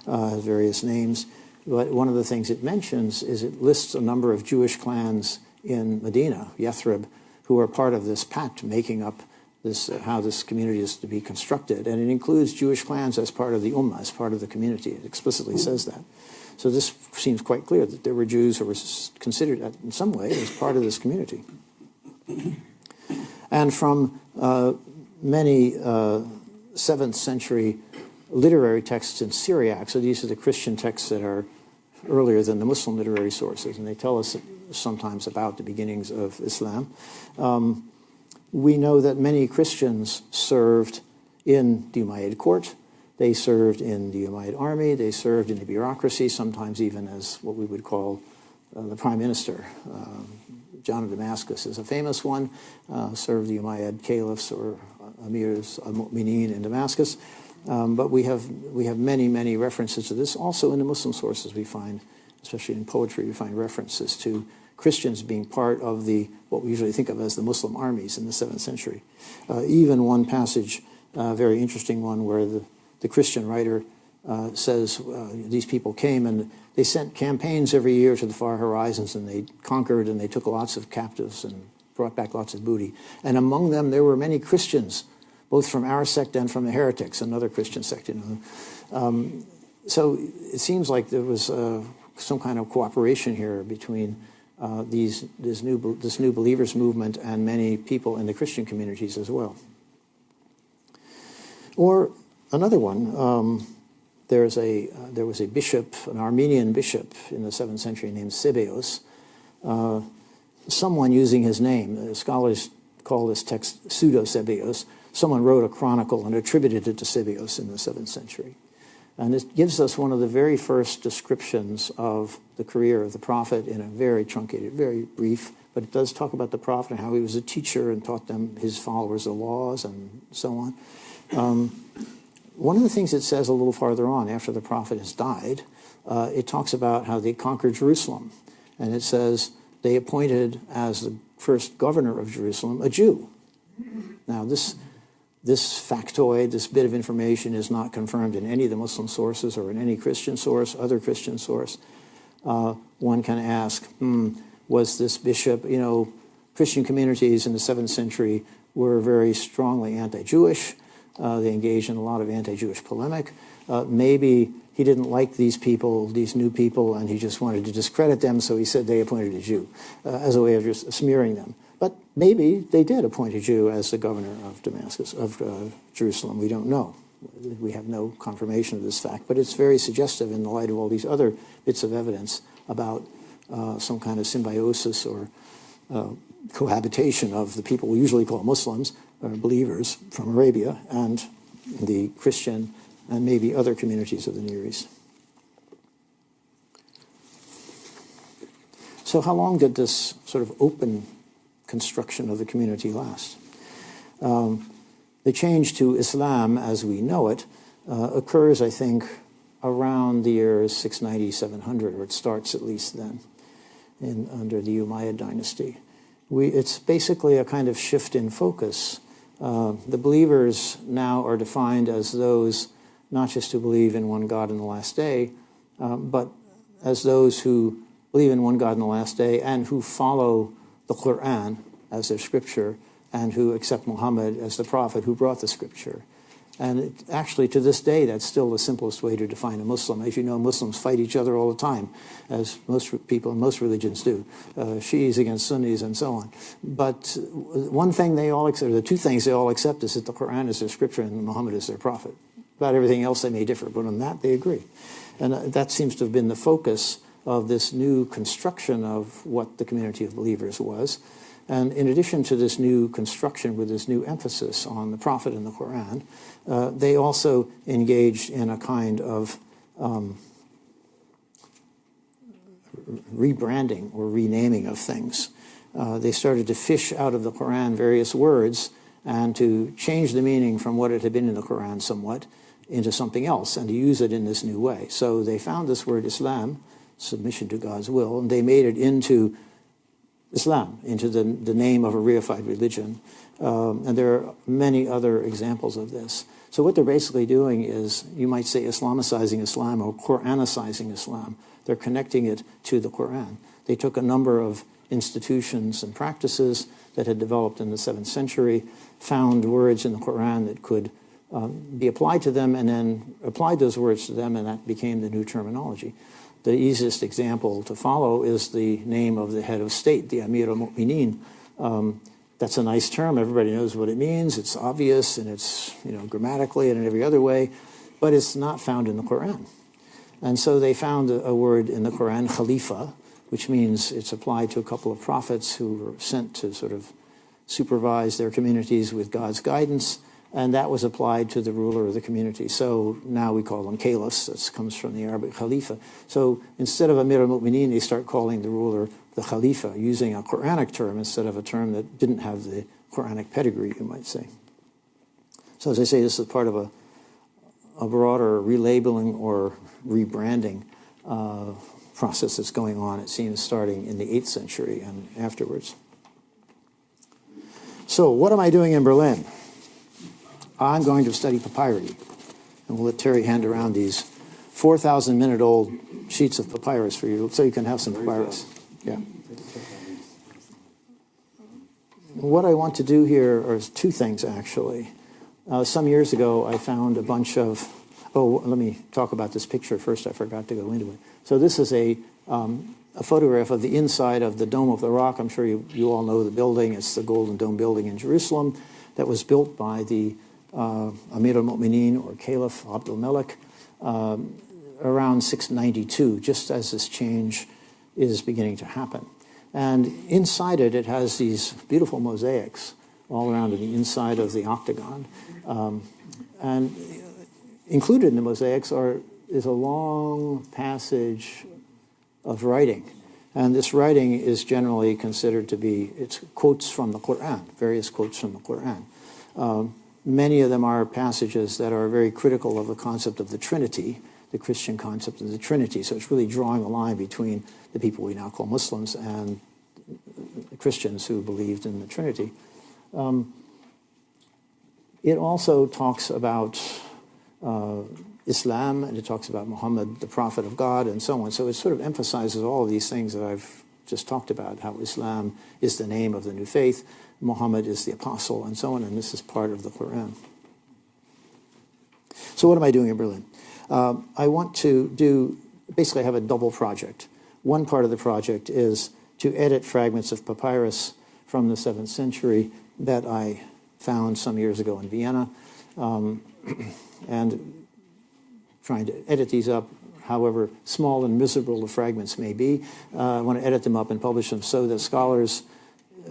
has various names. But one of the things it mentions is it lists a number of Jewish clans in Medina, Yathrib, who are part of this pact making up this, how this community is to be constructed. And it includes Jewish clans as part of the Ummah, as part of the community. It explicitly says that. So this seems quite clear that there were Jews who were considered in some way as part of this community. And from many 7th century literary texts in Syriac, so these are the Christian texts that are earlier than the Muslim literary sources, and they tell us sometimes about the beginnings of Islam. We know that many Christians served in the Umayyad court. They served in the Umayyad army. They served in the bureaucracy, sometimes even as what we would call the prime minister. John of Damascus is a famous one, served the Umayyad caliphs or emirs al-Mu'mineen in Damascus. But we have many, many references to this. Also in the Muslim sources we find, especially in poetry, we find references to Christians being part of what we usually think of as the Muslim armies in the 7th century. Even one passage, a very interesting one, where the Christian writer says these people came and they sent campaigns every year to the far horizons, and they conquered and they took lots of captives and brought back lots of booty. And among them there were many Christians, both from our sect and from the heretics, another Christian sect. So it seems like there was some kind of cooperation here between this new believers movement and many people in the Christian communities as well. Or another one, there was a bishop, an Armenian bishop in the 7th century named Sebeos. Someone using his name, scholars call this text Pseudo-Sebeos. Someone wrote a chronicle and attributed it to Sebeos in the 7th century. And it gives us one of the very first descriptions of the career of the Prophet in a very truncated, very brief, but it does talk about the Prophet and how he was a teacher and taught them, his followers, the laws and so on. One of the things it says a little farther on, after the Prophet has died, it talks about how they conquered Jerusalem. And it says they appointed as the first governor of Jerusalem a Jew. Now, this factoid, this bit of information is not confirmed in any of the Muslim sources or in any Christian source, other Christian source. One can ask, was this bishop, Christian communities in the 7th century were very strongly anti-Jewish. They engaged in a lot of anti-Jewish polemic. Maybe he didn't like these people, these new people, and he just wanted to discredit them, so he said they appointed a Jew as a way of just smearing them. But maybe they did appoint a Jew as the governor of Damascus, of Jerusalem. We don't know. We have no confirmation of this fact, but it's very suggestive in the light of all these other bits of evidence about some kind of symbiosis or cohabitation of the people we usually call Muslims, or believers from Arabia, and the Christian and maybe other communities of the Near East. So how long did this sort of open construction of the community last? The change to Islam as we know it occurs, I think, around the years 690, 700, or it starts at least then, under the Umayyad dynasty. It's basically a kind of shift in focus. The believers now are defined as those not just who believe in one God in the last day, but as those who believe in one God in the last day and who follow the Quran as their scripture and who accept Muhammad as the prophet who brought the scripture. And actually, to this day, that's still the simplest way to define a Muslim. As you know, Muslims fight each other all the time, as most people in most religions do, Shiis against Sunnis and so on. But one thing they all accept, or the two things they all accept, is that the Quran is their scripture and Muhammad is their prophet. About everything else they may differ, but on that they agree. And that seems to have been the focus of this new construction of what the community of believers was. And in addition to this new construction with this new emphasis on the Prophet and the Quran, they also engaged in a kind of rebranding or renaming of things. They started to fish out of the Quran various words and to change the meaning from what it had been in the Quran somewhat into something else and to use it in this new way. So they found this word Islam, submission to God's will, and they made it into Islam, into the name of a reified religion. And there are many other examples of this. So what they're basically doing is, you might say, Islamicizing Islam or Quranicizing Islam. They're connecting it to the Quran. They took a number of institutions and practices that had developed in the 7th century, found words in the Quran that could be applied to them, and then applied those words to them, and that became the new terminology. The easiest example to follow is the name of the head of state, the Amir al-Mu'mineen. That's a nice term. Everybody knows what it means. It's obvious, and it's grammatically and in every other way, but it's not found in the Quran. And so they found a word in the Quran, Khalifa, which means it's applied to a couple of prophets who were sent to sort of supervise their communities with God's guidance, and that was applied to the ruler of the community. So now we call them caliphs. This comes from the Arabic Khalifa. So instead of Amir al-Mu'mineen, they start calling the ruler the Khalifa, using a Quranic term instead of a term that didn't have the Quranic pedigree, you might say. So as I say, this is part of a broader relabeling or rebranding process that's going on, it seems, starting in the 8th century and afterwards. So what am I doing in Berlin? I'm going to study papyri, and we'll let Terry hand around these 4,000-minute-old sheets of papyrus for you, so you can have some papyrus. Yeah. What I want to do here are two things, actually. Some years ago, I found a bunch of... Oh, let me talk about this picture first. I forgot to go into it. So this is a photograph of the inside of the Dome of the Rock. I'm sure you all know the building. It's the Golden Dome building in Jerusalem that was built by the Amir al-Mu'mineen, or Caliph Abdul Malik, around 692, just as this change is beginning to happen. And inside it, it has these beautiful mosaics all around on the inside of the octagon. And included in the mosaics are is a long passage of writing. And this writing is generally considered to be, it's quotes from the Quran, various quotes from the Quran. Many of them are passages that are very critical of the concept of the Trinity, the Christian concept of the Trinity. So it's really drawing a line between the people we now call Muslims and the Christians who believed in the Trinity. It also talks about Islam, and it talks about Muhammad, the prophet of God, and so on. So it sort of emphasizes all of these things that I've just talked about, how Islam is the name of the new faith, Muhammad is the apostle, and so on, and this is part of the Quran. So what am I doing in Berlin? I want to basically have a double project. One part of the project is to edit fragments of papyrus from the 7th century that I found some years ago in Vienna, and trying to edit these up, however small and miserable the fragments may be. I want to edit them up and publish them so that scholars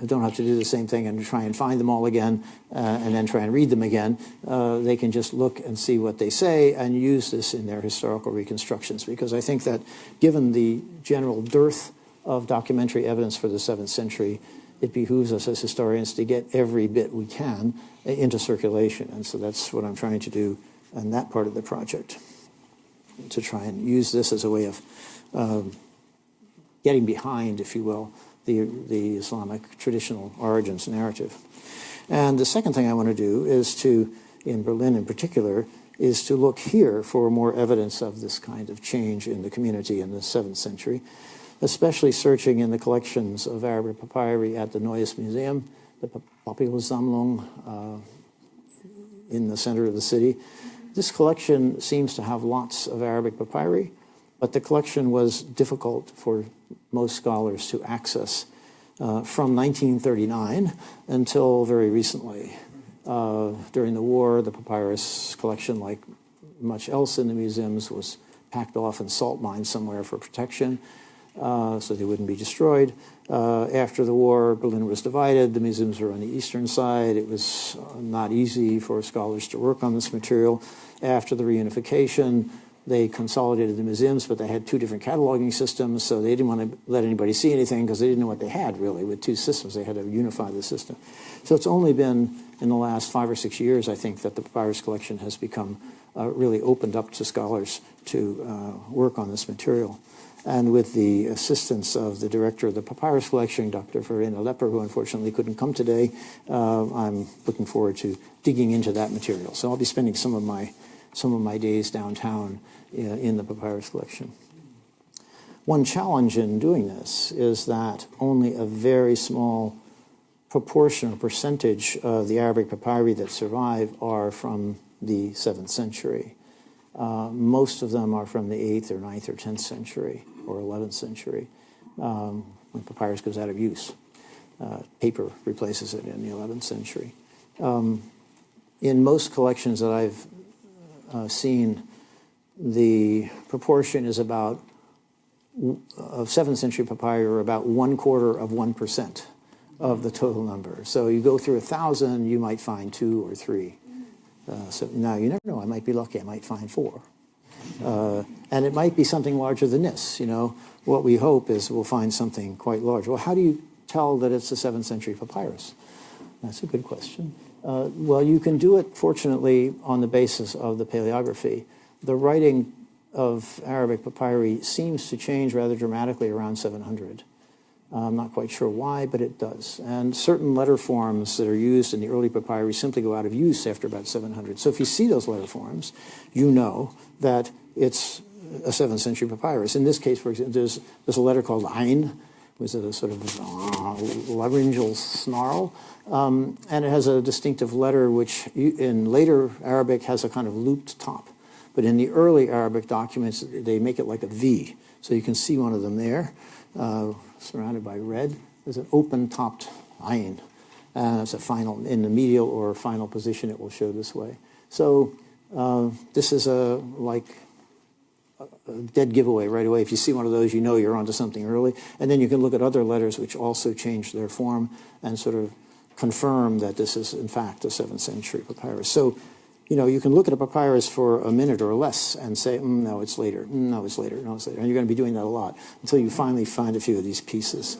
don't have to do the same thing and try and find them all again and then try and read them again. They can just look and see what they say and use this in their historical reconstructions, because I think that given the general dearth of documentary evidence for the 7th century, it behooves us as historians to get every bit we can into circulation. And so that's what I'm trying to do in that part of the project, to try and use this as a way of getting behind, if you will, the Islamic traditional origins narrative. And the second thing I want to do is to, in Berlin in particular, is to look here for more evidence of this kind of change in the community in the 7th century, especially searching in the collections of Arabic papyri at the Neues Museum, the Papyrussammlung in the center of the city. This collection seems to have lots of Arabic papyri, but the collection was difficult for most scholars to access from 1939 until very recently. During the war, the papyrus collection, like much else in the museums, was packed off in salt mines somewhere for protection, so they wouldn't be destroyed. After the war, Berlin was divided. The museums were on the eastern side. It was not easy for scholars to work on this material. After the reunification, they consolidated the museums, but they had two different cataloging systems, so they didn't want to let anybody see anything because they didn't know what they had, really, with two systems. They had to unify the system. So it's only been in the last 5 or 6 years, I think, that the papyrus collection has become really opened up to scholars to work on this material. And with the assistance of the director of the papyrus collection, Dr. Verena Lepper, who unfortunately couldn't come today, I'm looking forward to digging into that material. So I'll be spending some of my days downtown in the papyrus collection. One challenge in doing this is that only a very small proportion or percentage of the Arabic papyri that survive are from the 7th century. Most of them are from the 8th or 9th or 10th century or 11th century, when papyrus goes out of use. Paper replaces it in the 11th century. In most collections that I've seen, the proportion is about, of 7th century papyri, are about 1/4% of the total number. So you go through 1,000, you might find 2 or 3. So now you never know. I might be lucky. I might find 4. And it might be something larger than this. You know, what we hope is we'll find something quite large. Well, how do you tell that it's a 7th century papyrus? That's a good question. Well, you can do it, fortunately, on the basis of the paleography. The writing of Arabic papyri seems to change rather dramatically around 700. I'm not quite sure why, but it does. And certain letter forms that are used in the early papyri simply go out of use after about 700. So if you see those letter forms, you know that it's a 7th century papyrus. In this case, for example, there's a letter called Ain, which is a sort of laryngeal snarl, and it has a distinctive letter which in later Arabic has a kind of looped top. But in the early Arabic documents, they make it like a V. So you can see one of them there, surrounded by red. There's an open-topped ayin. It's a final, in the medial or final position, it will show this way. So this is a dead giveaway right away. If you see one of those, you know you're onto something early. And then you can look at other letters which also change their form and sort of confirm that this is, in fact, a 7th century papyrus. So you can look at a papyrus for a minute or less and say, no, it's later, no, it's later, no, it's later. And you're going to be doing that a lot until you finally find a few of these pieces.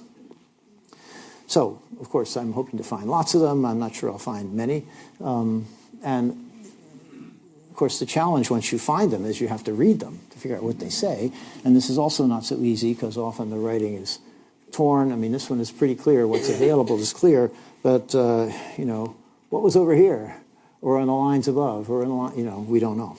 So, of course, I'm hoping to find lots of them. I'm not sure I'll find many. And, of course, the challenge once you find them is you have to read them to figure out what they say. And this is also not so easy because often the writing is torn. I mean, this one is pretty clear. What's available is clear. But, what was over here? Or on the lines above? Or in the line, we don't know.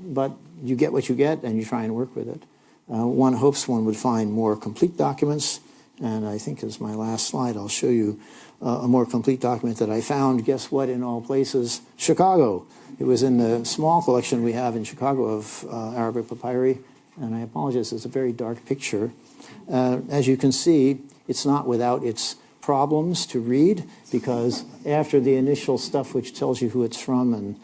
But you get what you get, and you try and work with it. One hopes one would find more complete documents. And I think as my last slide, I'll show you a more complete document that I found. Guess what, in all places? Chicago. It was in the small collection we have in Chicago of Arabic papyri. And I apologize, it's a very dark picture. As you can see, it's not without its problems to read, because after the initial stuff which tells you who it's from and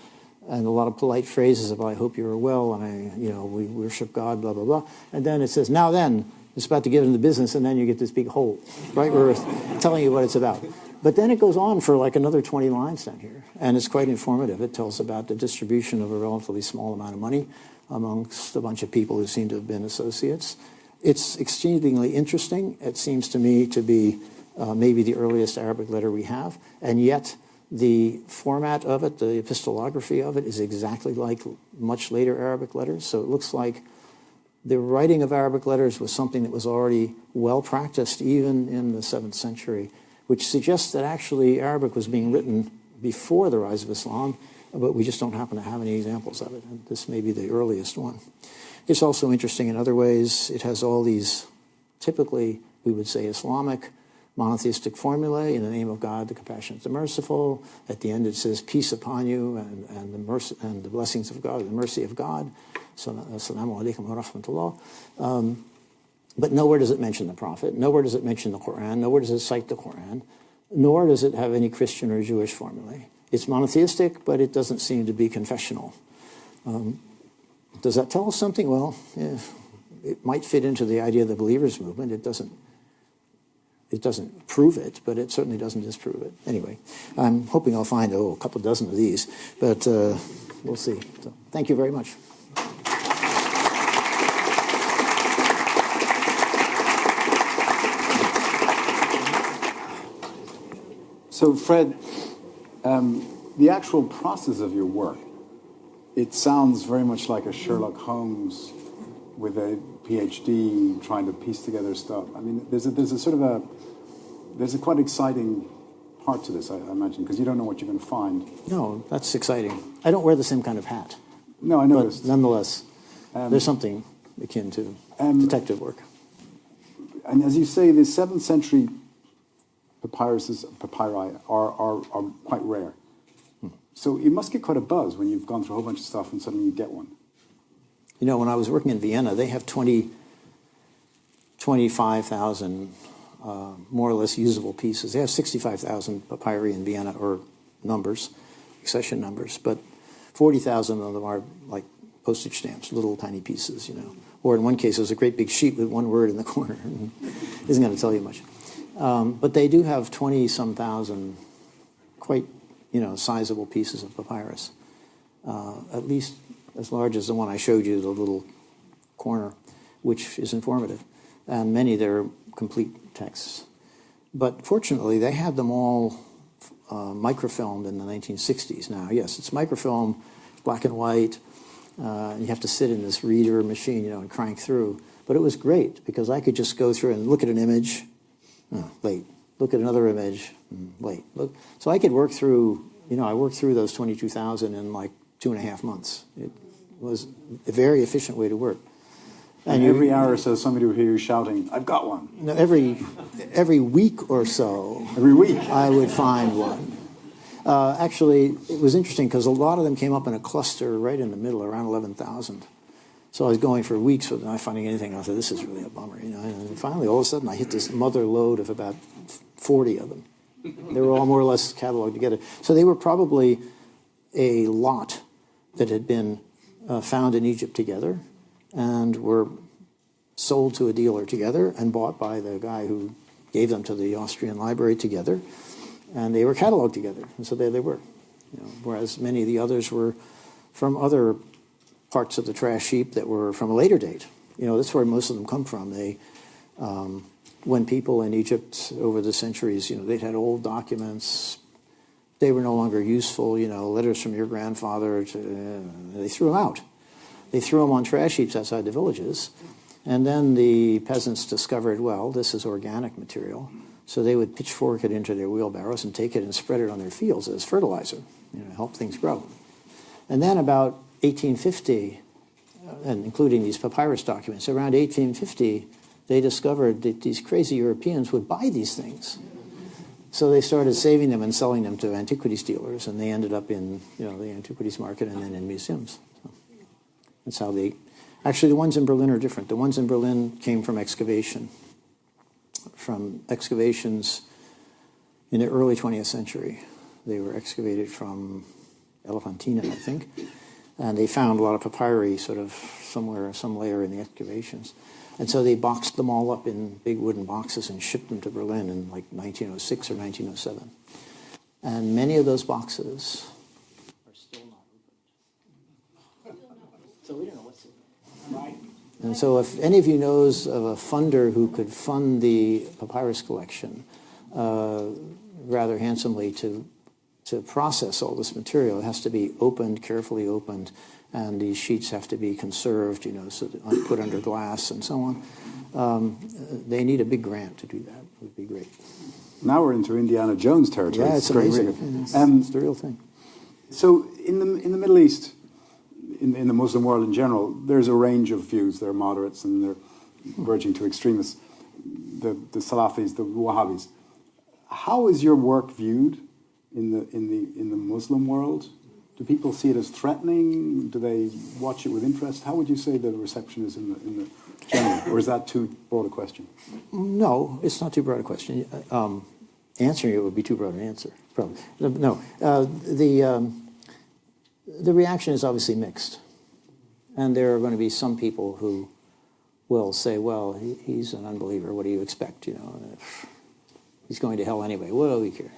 a lot of polite phrases about I hope you're well and we worship God, blah, blah, blah. And then it says, now then, it's about to get into business, and then you get this big hole, right, where it's telling you what it's about. But then it goes on for like another 20 lines down here, and it's quite informative. It tells about the distribution of a relatively small amount of money amongst a bunch of people who seem to have been associates. It's exceedingly interesting. It seems to me to be maybe the earliest Arabic letter we have, and yet the format of it, the epistolography of it, is exactly like much later Arabic letters. So it looks like the writing of Arabic letters was something that was already well practiced even in the 7th century, which suggests that actually Arabic was being written before the rise of Islam, but we just don't happen to have any examples of it. And this may be the earliest one. It's also interesting in other ways. It has all these, typically, we would say Islamic, monotheistic formulae: in the name of God, the compassionate, the merciful. At the end it says, peace upon you and the mercy and the blessings of God, the mercy of God. Assalamu alaikum wa rahmatullah. But nowhere does it mention the Prophet. Nowhere does it mention the Quran. Nowhere does it cite the Quran. Nor does it have any Christian or Jewish formulae. It's monotheistic, but it doesn't seem to be confessional. Does that tell us something? Well, it might fit into the idea of the believers movement. It doesn't prove it, but it certainly doesn't disprove it. Anyway, I'm hoping I'll find, a couple dozen of these, but we'll see. So, thank you very much. So, Fred, the actual process of your work, it sounds very much like a Sherlock Holmes with a PhD trying to piece together stuff. I mean, there's a quite exciting part to this, I imagine, because you don't know what you're going to find. No, that's exciting. I don't wear the same kind of hat. No, I noticed. But nonetheless, there's something akin to detective work. And as you say, the 7th century papyri are quite rare. So you must get quite a buzz when you've gone through a whole bunch of stuff and suddenly you get one. When I was working in Vienna, they have 25,000 more or less usable pieces. They have 65,000 papyri in Vienna, or numbers, accession numbers, but 40,000 of them are like postage stamps, little tiny pieces, Or in one case, it was a great big sheet with one word in the corner. Isn't going to tell you much. But they do have 20-some thousand quite, sizable pieces of papyrus, at least as large as the one I showed you, the little corner, which is informative. And many, they're complete texts. But fortunately, they had them all microfilmed in the 1960s now. Yes, it's microfilm, black and white. You have to sit in this reader machine, and crank through. But it was great because I could just go through and look at an image, late. Look at another image, late. Look. So I could work through, I worked through those 22,000 in like 2.5 months. It was a very efficient way to work. And every hour or so, somebody would hear you shouting, "I've got one." No, every week or so. Every week? I would find one. Actually, it was interesting because a lot of them came up in a cluster right in the middle, around 11,000. So I was going for weeks without finding anything. I thought, this is really a bummer, And finally, all of a sudden, I hit this mother lode of about 40 of them. They were all more or less cataloged together. So they were probably a lot that had been found in Egypt together and were sold to a dealer together and bought by the guy who gave them to the Austrian library together. And they were cataloged together. And so there they were. whereas many of the others were from other parts of the trash heap that were from a later date. That's where most of them come from. When people in Egypt over the centuries, they'd had old documents, they were no longer useful, letters from your grandfather, they threw them out. They threw them on trash heaps outside the villages. And then the peasants discovered, well, this is organic material. So they would pitchfork it into their wheelbarrows and take it and spread it on their fields as fertilizer, help things grow. And then about 1850, and including these papyrus documents, around 1850, they discovered that these crazy Europeans would buy these things. So they started saving them and selling them to antiquities dealers, and they ended up in the antiquities market and then in museums. So that's how they... Actually, the ones in Berlin are different. The ones in Berlin came from excavations in the early 20th century. They were excavated from Elefantina, I think, and they found a lot of papyri sort of somewhere, some layer in the excavations. And so they boxed them all up in big wooden boxes and shipped them to Berlin in like 1906 or 1907. And many of those boxes are still not opened. So we don't know what's in there. Right. And so if any of you knows of a funder who could fund the papyrus collection rather handsomely to process all this material, it has to be opened, carefully opened, and these sheets have to be conserved, so put under glass and so on. They need a big grant to do that. It would be great. Now we're into Indiana Jones territory. Yeah, it's amazing. It's the real thing. So in the Middle East, in the Muslim world in general, there's a range of views. There are moderates and they're verging to extremists, the Salafis, the Wahhabis. How is your work viewed in the Muslim world? Do people see it as threatening? Do they watch it with interest? How would you say the reception is in the general? Or is that too broad a question? No, it's not too broad a question. Answering it would be too broad an answer, probably. No, the reaction is obviously mixed. And there are going to be some people who will say, well, he's an unbeliever. What do you expect? He's going to hell anyway. What do we care?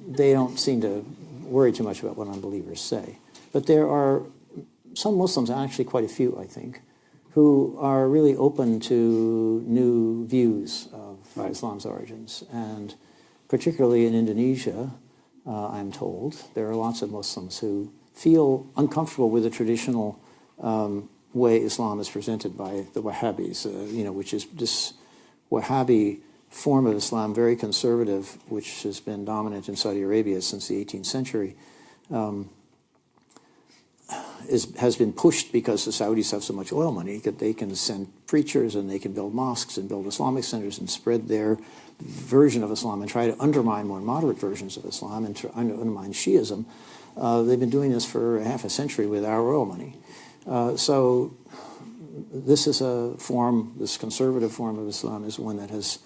They don't seem to worry too much about what unbelievers say. But there are some Muslims, and actually quite a few, I think, who are really open to new views of Islam's origins. And particularly in Indonesia, I'm told, there are lots of Muslims who feel uncomfortable with the traditional way Islam is presented by the Wahhabis, which is this Wahhabi form of Islam, very conservative, which has been dominant in Saudi Arabia since the 18th century, has been pushed because the Saudis have so much oil money that they can send preachers and they can build mosques and build Islamic centers and spread their version of Islam and try to undermine more moderate versions of Islam and to undermine Shiism. They've been doing this for half a century with our oil money. So this is a form, this conservative form of Islam is one that has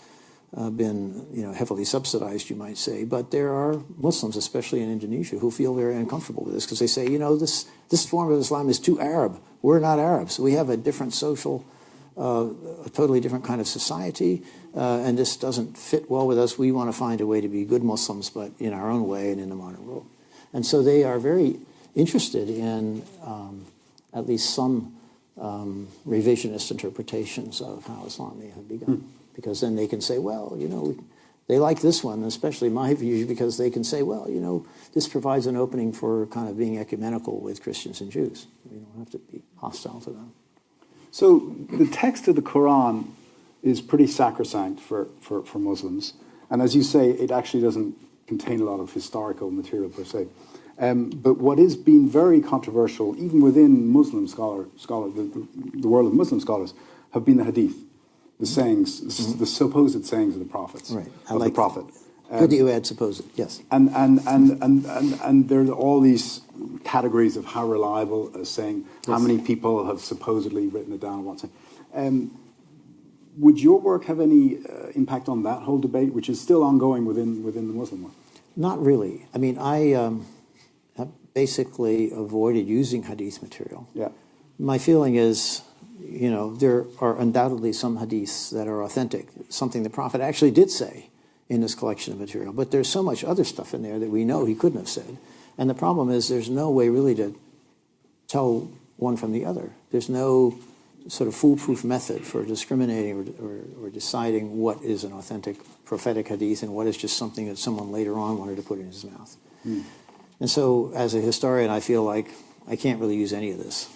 been heavily subsidized, you might say. But there are Muslims, especially in Indonesia, who feel very uncomfortable with this because they say, this form of Islam is too Arab. We're not Arabs. We have a different social, a totally different kind of society, and this doesn't fit well with us. We want to find a way to be good Muslims, but in our own way and in the modern world. And so they are very interested in at least some revisionist interpretations of how Islam may have begun. Because then they can say, well, they like this one, especially my view, because they can say, well, this provides an opening for kind of being ecumenical with Christians and Jews. We don't have to be hostile to them. So the text of the Quran is pretty sacrosanct for Muslims. And as you say, it actually doesn't contain a lot of historical material per se. But what is being very controversial, even within Muslim the world of Muslim scholars, have been the hadith. The sayings, the supposed sayings of the prophets, right. Of the prophet. Good that you add supposed, yes. And there are all these categories of how reliable a saying, how many people have supposedly written it down, what's it. Would your work have any impact on that whole debate, which is still ongoing within the Muslim world? Not really. I mean, I have basically avoided using hadith material. Yeah. My feeling is, there are undoubtedly some hadiths that are authentic, something the Prophet actually did say in this collection of material. But there's so much other stuff in there that we know he couldn't have said. And the problem is there's no way really to tell one from the other. There's no sort of foolproof method for discriminating or deciding what is an authentic prophetic hadith and what is just something that someone later on wanted to put in his mouth. And so as a historian, I feel like I can't really use any of this.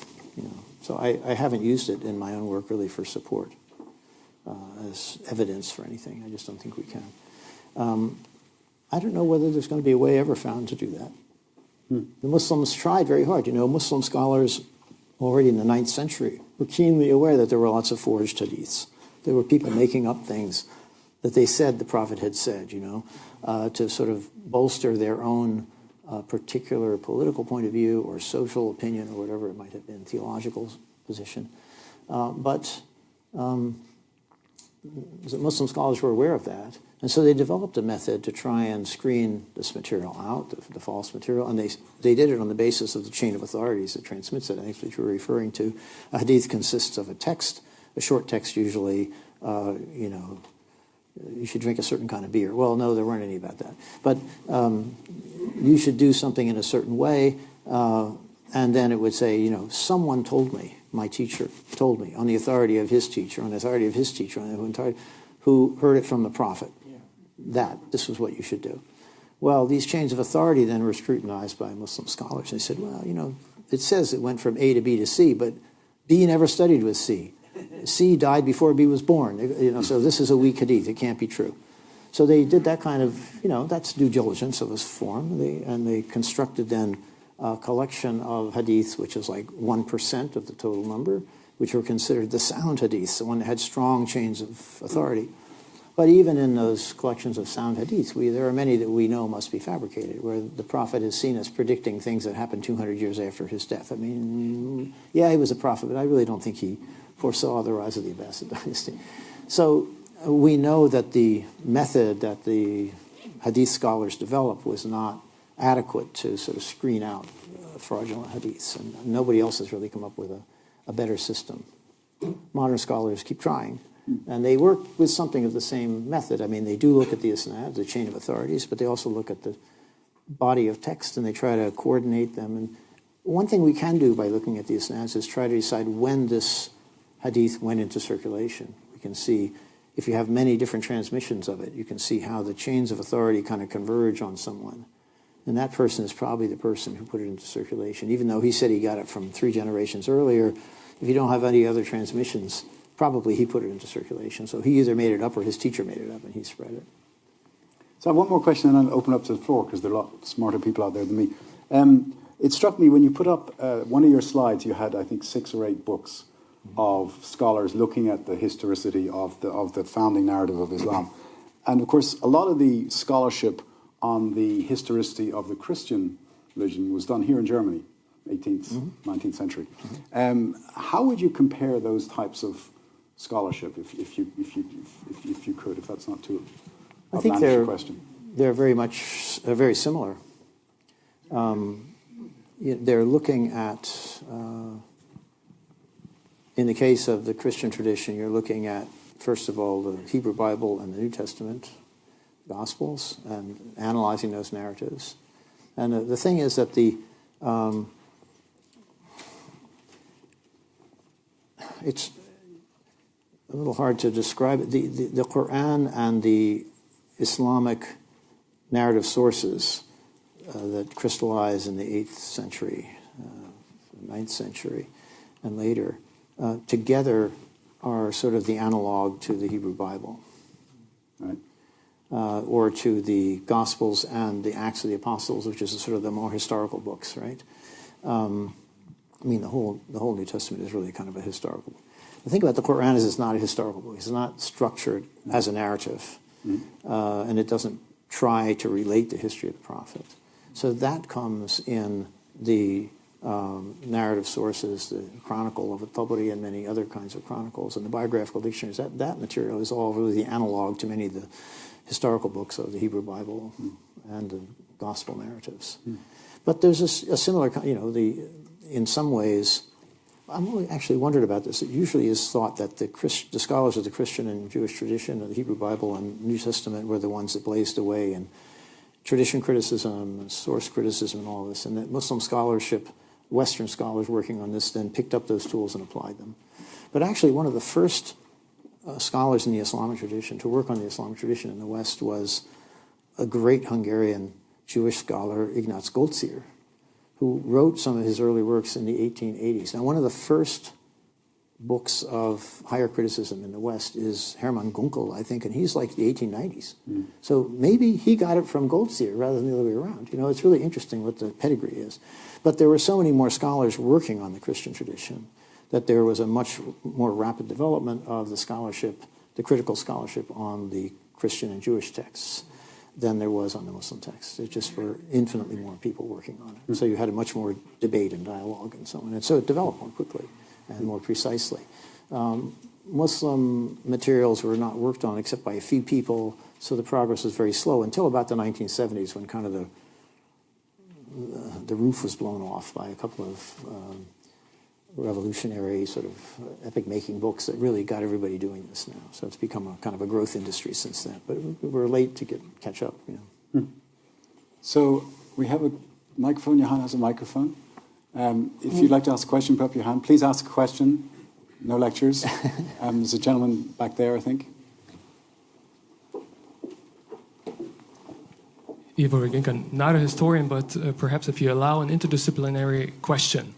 So I haven't used it in my own work really for support as evidence for anything. I just don't think we can. I don't know whether there's going to be a way ever found to do that. The Muslims tried very hard. Muslim scholars already in the 9th century were keenly aware that there were lots of forged hadiths. There were people making up things that they said the Prophet had said, to sort of bolster their own particular political point of view or social opinion or whatever it might have been, theological position. But Muslim scholars were aware of that. And so they developed a method to try and screen this material out, the false material, and they did it on the basis of the chain of authorities that transmits it. I think what you were referring to. A hadith consists of a text, a short text usually, you should drink a certain kind of beer. Well, no, there weren't any about that. But you should do something in a certain way, and then it would say, someone told me, my teacher told me, on the authority of his teacher, on the authority of his teacher, who heard it from the Prophet. This was what you should do. Well, these chains of authority then were scrutinized by Muslim scholars. They said, well, it says it went from A to B to C, but B never studied with C. C died before B was born. So this is a weak hadith. It can't be true. So they did that kind of, that's due diligence of a form. And they constructed then a collection of hadiths, which is like 1% of the total number, which were considered the sound hadiths, the one that had strong chains of authority. But even in those collections of sound hadiths, there are many that we know must be fabricated, where the Prophet is seen as predicting things that happened 200 years after his death. I mean, yeah, he was a prophet, but I really don't think he foresaw the rise of the Abbasid dynasty. So we know that the method that the hadith scholars developed was not adequate to sort of screen out fraudulent hadiths, and nobody else has really come up with a better system. Modern scholars keep trying. And they work with something of the same method. I mean, they do look at the isnad, the chain of authorities, but they also look at the body of text and they try to coordinate them. And one thing we can do by looking at the isnads is try to decide when this hadith went into circulation. We can see, if you have many different transmissions of it, you can see how the chains of authority kind of converge on someone. And that person is probably the person who put it into circulation. Even though he said he got it from 3 generations earlier, if you don't have any other transmissions, probably he put it into circulation. So he either made it up or his teacher made it up and he spread it. So I have one more question and then I'll open up to the floor because there are a lot smarter people out there than me. It struck me when you put up one of your slides, you had, I think, 6 or 8 books of scholars looking at the historicity of the founding narrative of Islam. And of course, a lot of the scholarship on the historicity of the Christian religion was done here in Germany, 18th, 19th century. How would you compare those types of scholarship, if you could, if that's not too outlandish a question? They're very much very similar. They're looking at, in the case of the Christian tradition, you're looking at, first of all, the Hebrew Bible and the New Testament Gospels and analyzing those narratives. And the thing is that it's a little hard to describe it. The Quran and the Islamic narrative sources that crystallize in the 8th century, 9th century, and later, together are sort of the analog to the Hebrew Bible. Right. Or to the Gospels and the Acts of the Apostles, which is sort of the more historical books, right? I mean, the whole New Testament is really kind of a historical book. The thing about the Quran is it's not a historical book. It's not structured as a narrative, and it doesn't try to relate the history of the prophet. So that comes in the narrative sources, the Chronicle of Tabari and many other kinds of chronicles, and the biographical dictionaries. That material is all really the analog to many of the historical books of the Hebrew Bible and the gospel narratives. But there's a similar, in some ways, actually wondered about this. It usually is thought that the scholars of the Christian and Jewish tradition, of the Hebrew Bible and New Testament, were the ones that blazed the way in tradition criticism, source criticism, and all this, and that Muslim scholarship, Western scholars working on this, then picked up those tools and applied them. But actually, one of the first scholars in the Islamic tradition to work on the Islamic tradition in the West was a great Hungarian Jewish scholar, Ignaz Goldziher, who wrote some of his early works in the 1880s. Now, one of the first books of higher criticism in the West is Hermann Gunkel, I think, and he's like the 1890s. So maybe he got it from Goldziher rather than the other way around. You know, it's really interesting what the pedigree is. But there were so many more scholars working on the Christian tradition that there was a much more rapid development of the scholarship, the critical scholarship on the Christian and Jewish texts than there was on the Muslim texts. There just were infinitely more people working on it. So you had a much more debate and dialogue and so on. And so it developed more quickly and more precisely. Muslim materials were not worked on except by a few people, so the progress was very slow until about the 1970s when kind of the roof was blown off by a couple of revolutionary sort of epic-making books that really got everybody doing this now. So it's become a kind of a growth industry since then. But we're late to catch up. You know. So we have a microphone. Johan has a microphone. If you'd like to ask a question, put up your hand. Please ask a question. No lectures. There's a gentleman back there, I think. Ivo Reginkan, not a historian, but perhaps if you allow an interdisciplinary question.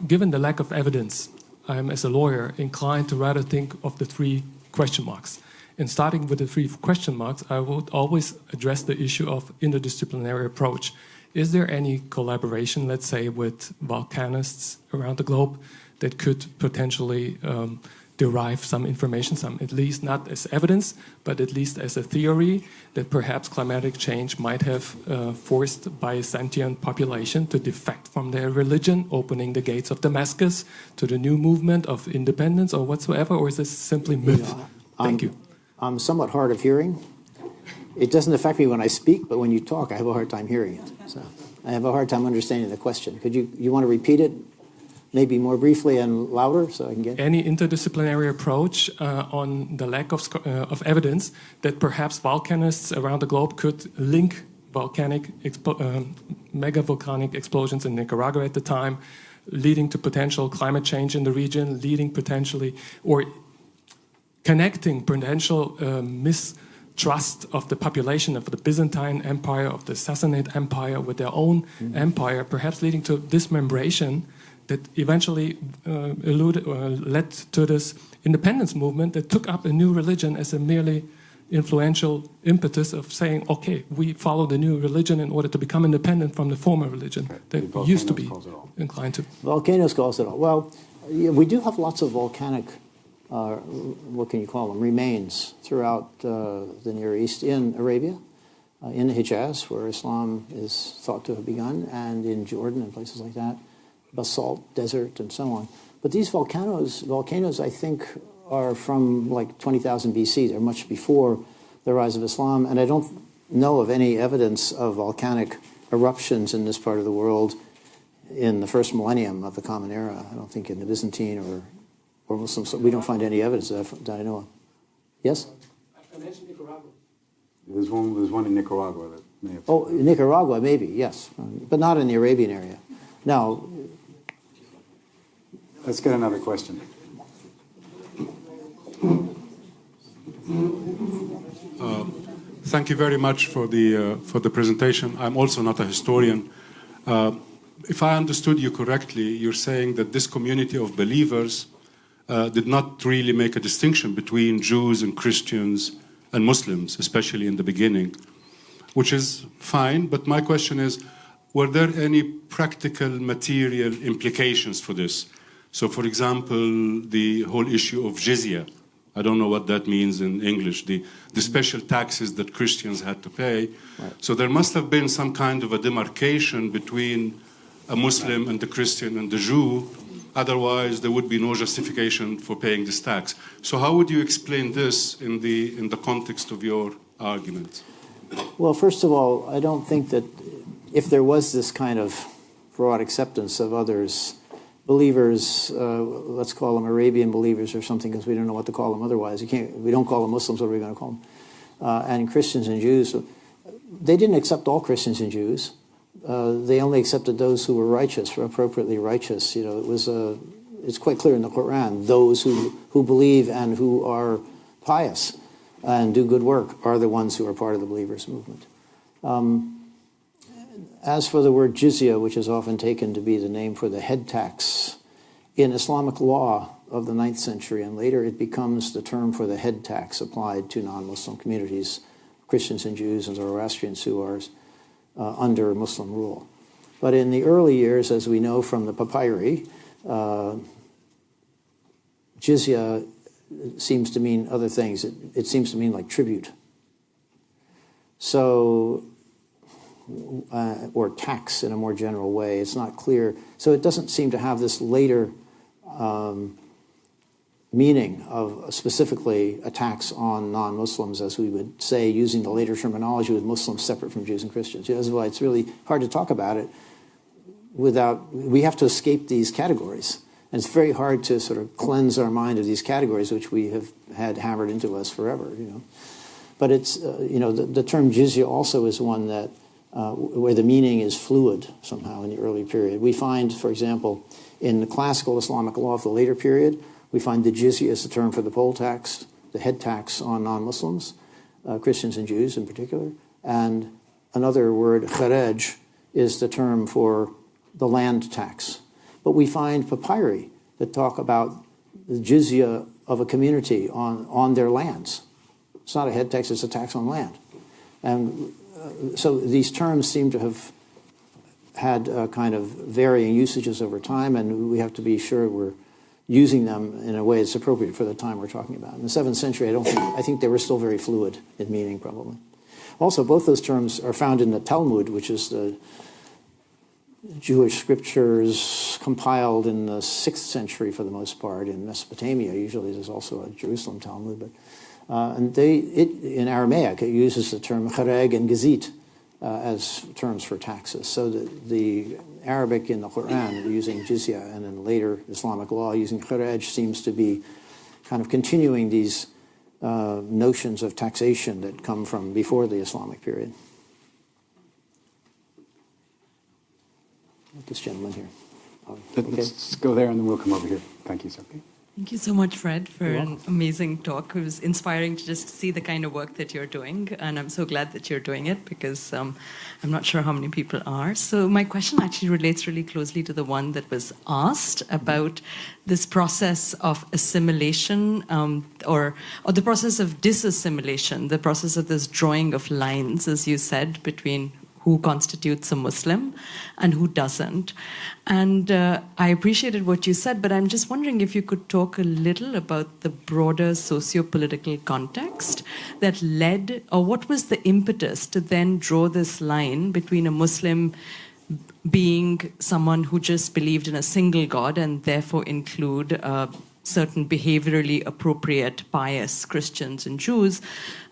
Given the lack of evidence, I'm, as a lawyer, inclined to rather think of the 3 question marks. And starting with the 3 question marks, I would always address the issue of interdisciplinary approach. Is there any collaboration, let's say, with volcanists around the globe that could potentially derive some information, some at least not as evidence, but at least as a theory that perhaps climatic change might have forced by a sentient population to defect from their religion, opening the gates of Damascus to the new movement of independence or whatsoever, or is this simply myth? Thank you. I'm somewhat hard of hearing. It doesn't affect me when I speak, but when you talk, I have a hard time hearing it. So I have a hard time understanding the question. Could you want to repeat it? Maybe more briefly and louder so I can get it? Any interdisciplinary approach on the lack of evidence that perhaps volcanists around the globe could link mega-volcanic explosions in Nicaragua at the time, leading to potential climate change in the region, leading potentially, or connecting potential mistrust of the population of the Byzantine Empire, of the Sassanid Empire with their own empire, perhaps leading to dismembration that eventually led to this independence movement that took up a new religion as a merely influential impetus of saying, okay, we follow the new religion in order to become independent from the former religion that we used to be inclined to. Volcanoes cause it all. Well, yeah, we do have lots of volcanic, what can you call them, remains throughout the Near East, in Arabia, in the Hijaz, where Islam is thought to have begun, and in Jordan and places like that. Basalt desert and so on. But these volcanoes, I think, are from like 20,000 BC. They're much before the rise of Islam, and I don't know of any evidence of volcanic eruptions in this part of the world in the first millennium of the Common Era. I don't think in the Byzantine or Muslim. So we don't find any evidence that I know of. Yes? I mentioned Nicaragua. There's one in Nicaragua that may have... Oh, Nicaragua, maybe, yes. But not in the Arabian area. Now... Let's get another question. Thank you very much for the presentation. I'm also not a historian. If I understood you correctly, you're saying that this community of believers did not really make a distinction between Jews and Christians and Muslims, especially in the beginning, which is fine. But my question is, were there any practical material implications for this? So, for example, the whole issue of jizya, I don't know what that means in English, the special taxes that Christians had to pay. Right. So there must have been some kind of a demarcation between a Muslim and the Christian and the Jew. Otherwise, there would be no justification for paying this tax. So how would you explain this in the context of your argument? Well, first of all, I don't think that if there was this kind of broad acceptance of others believers, let's call them Arabian believers or something, because we don't know what to call them otherwise. We don't call them Muslims, what are we going to call them? And Christians and Jews. They didn't accept all Christians and Jews. They only accepted those who were righteous, were appropriately righteous. You know, it's quite clear in the Quran, those who believe and who are pious and do good work are the ones who are part of the believers movement. As for the word jizya, which is often taken to be the name for the head tax, in Islamic law of the 9th century and later, it becomes the term for the head tax applied to non-Muslim communities, Christians and Jews and Zoroastrians who are under Muslim rule. But in the early years, as we know from the papyri, jizya seems to mean other things. It seems to mean like tribute. So, or tax in a more general way. It's not clear. So it doesn't seem to have this later meaning of specifically a tax on non-Muslims, as we would say, using the later terminology with Muslims separate from Jews and Christians. You know, that's why it's really hard to talk about it without, we have to escape these categories. And it's very hard to sort of cleanse our mind of these categories, which we have had hammered into us forever, you know. But it's, you know, the term jizya also is one that, where the meaning is fluid somehow in the early period. We find, for example, in the classical Islamic law of the later period, we find the jizya is the term for the poll tax, the head tax on non-Muslims, Christians and Jews in particular. And another word, kharaj, is the term for the land tax. But we find papyri that talk about the jizya of a community on their lands. It's not a head tax, it's a tax on land. And so these terms seem to have had kind of varying usages over time, and we have to be sure we're using them in a way that's appropriate for the time we're talking about. In the 7th century, I think they were still very fluid in meaning, probably. Also, both those terms are found in the Talmud, which is the Jewish scriptures compiled in the 6th century for the most part in Mesopotamia. Usually there's also a Jerusalem Talmud, but and in Aramaic, it uses the term kharaj and gazit as terms for taxes. So the Arabic in the Quran using jizya, and in later Islamic law using kharaj, seems to be kind of continuing these notions of taxation that come from before the Islamic period. This gentleman here. Let's go there and then we'll come over here. Thank you, sir. Thank you so much, Fred, for an amazing talk. It was inspiring to just see the kind of work that you're doing, and I'm so glad that you're doing it because I'm not sure how many people are. So my question actually relates really closely to the one that was asked about this process of assimilation or the process of disassimilation, the process of this drawing of lines, as you said, between who constitutes a Muslim and who doesn't. And I appreciated what you said, but I'm just wondering if you could talk a little about the broader socio-political context that led, or what was the impetus to then draw this line between a Muslim being someone who just believed in a single God and therefore include certain behaviorally appropriate, pious Christians and Jews,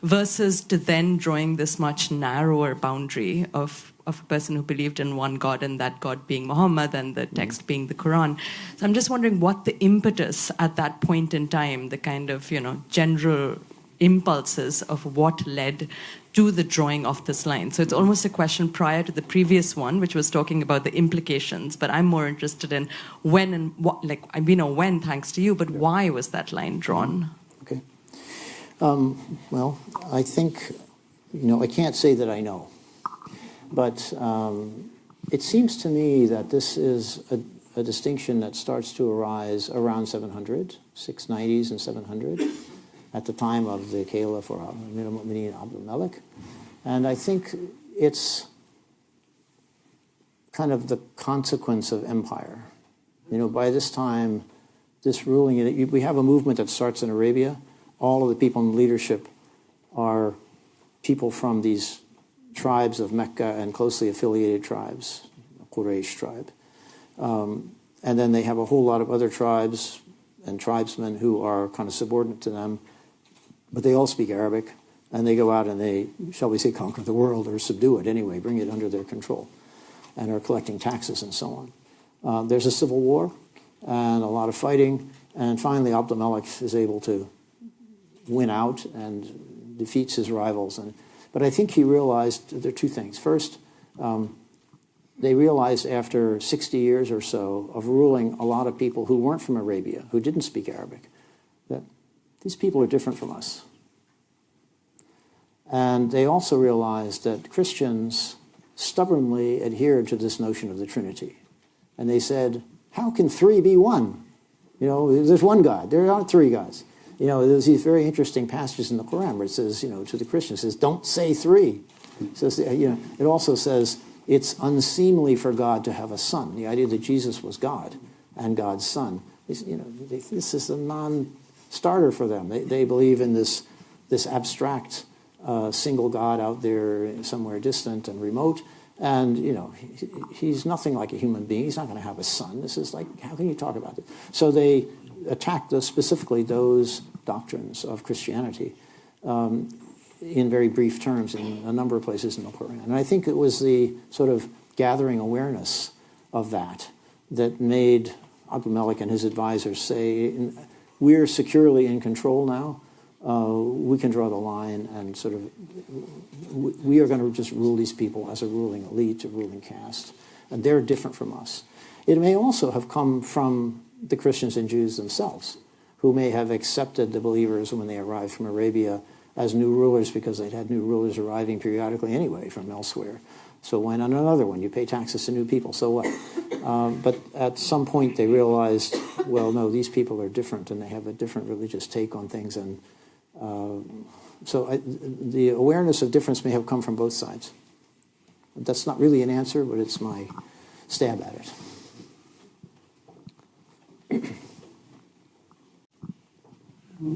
versus to then drawing this much narrower boundary of a person who believed in one God, and that God being Muhammad and the text being the Quran. So I'm just wondering what the impetus at that point in time, the kind of, general impulses of what led to the drawing of this line. So it's almost a question prior to the previous one, which was talking about the implications, but I'm more interested in when and what, we know when, thanks to you, but why was that line drawn? Okay. Well, I think, I can't say that I know, but it seems to me that this is a distinction that starts to arise around 700, 690s and 700. At the time of the Caliph or Amir al-Mu'mineen Abdul Malik. And I think it's kind of the consequence of empire. By this time, this ruling, we have a movement that starts in Arabia. All of the people in leadership are people from these tribes of Mecca and closely affiliated tribes, the Quraysh tribe. And then they have a whole lot of other tribes and tribesmen who are kind of subordinate to them. But they all speak Arabic, and they go out and they, shall we say, conquer the world or subdue it anyway, bring it under their control, and are collecting taxes and so on. There's a civil war, and a lot of fighting. And finally, Abdul-Malik is able to win out and defeats his rivals. But I think he realized there are two things. First, they realized after 60 years or so of ruling a lot of people who weren't from Arabia, who didn't speak Arabic, that these people are different from us. And they also realized that Christians stubbornly adhered to this notion of the Trinity. And they said, how can three be one? You know, there's one God. There aren't three gods. You know, there's these very interesting passages in the Quran where it says, you know, to the Christians, it says, don't say three. It says, you know, it also says, it's unseemly for God to have a son. The idea that Jesus was God and God's son, you know, this is a non-starter for them. They believe in this abstract single God out there somewhere distant and remote. And, you know, he's nothing like a human being. He's not going to have a son. This is like, how can you talk about it? So they attacked specifically those doctrines of Christianity in very brief terms in a number of places in the Quran. And I think it was the sort of gathering awareness of that made Abdul-Malik and his advisors say, we're securely in control now. We can draw the line and sort of, we are going to just rule these people as a ruling elite, a ruling caste. And they're different from us. It may also have come from the Christians and Jews themselves, who may have accepted the believers when they arrived from Arabia as new rulers because they'd had new rulers arriving periodically anyway from elsewhere. So why not another one? You pay taxes to new people, so what? But at some point they realized, well, no, these people are different and they have a different religious take on things. And the awareness of difference may have come from both sides. That's not really an answer, but it's my stab at it.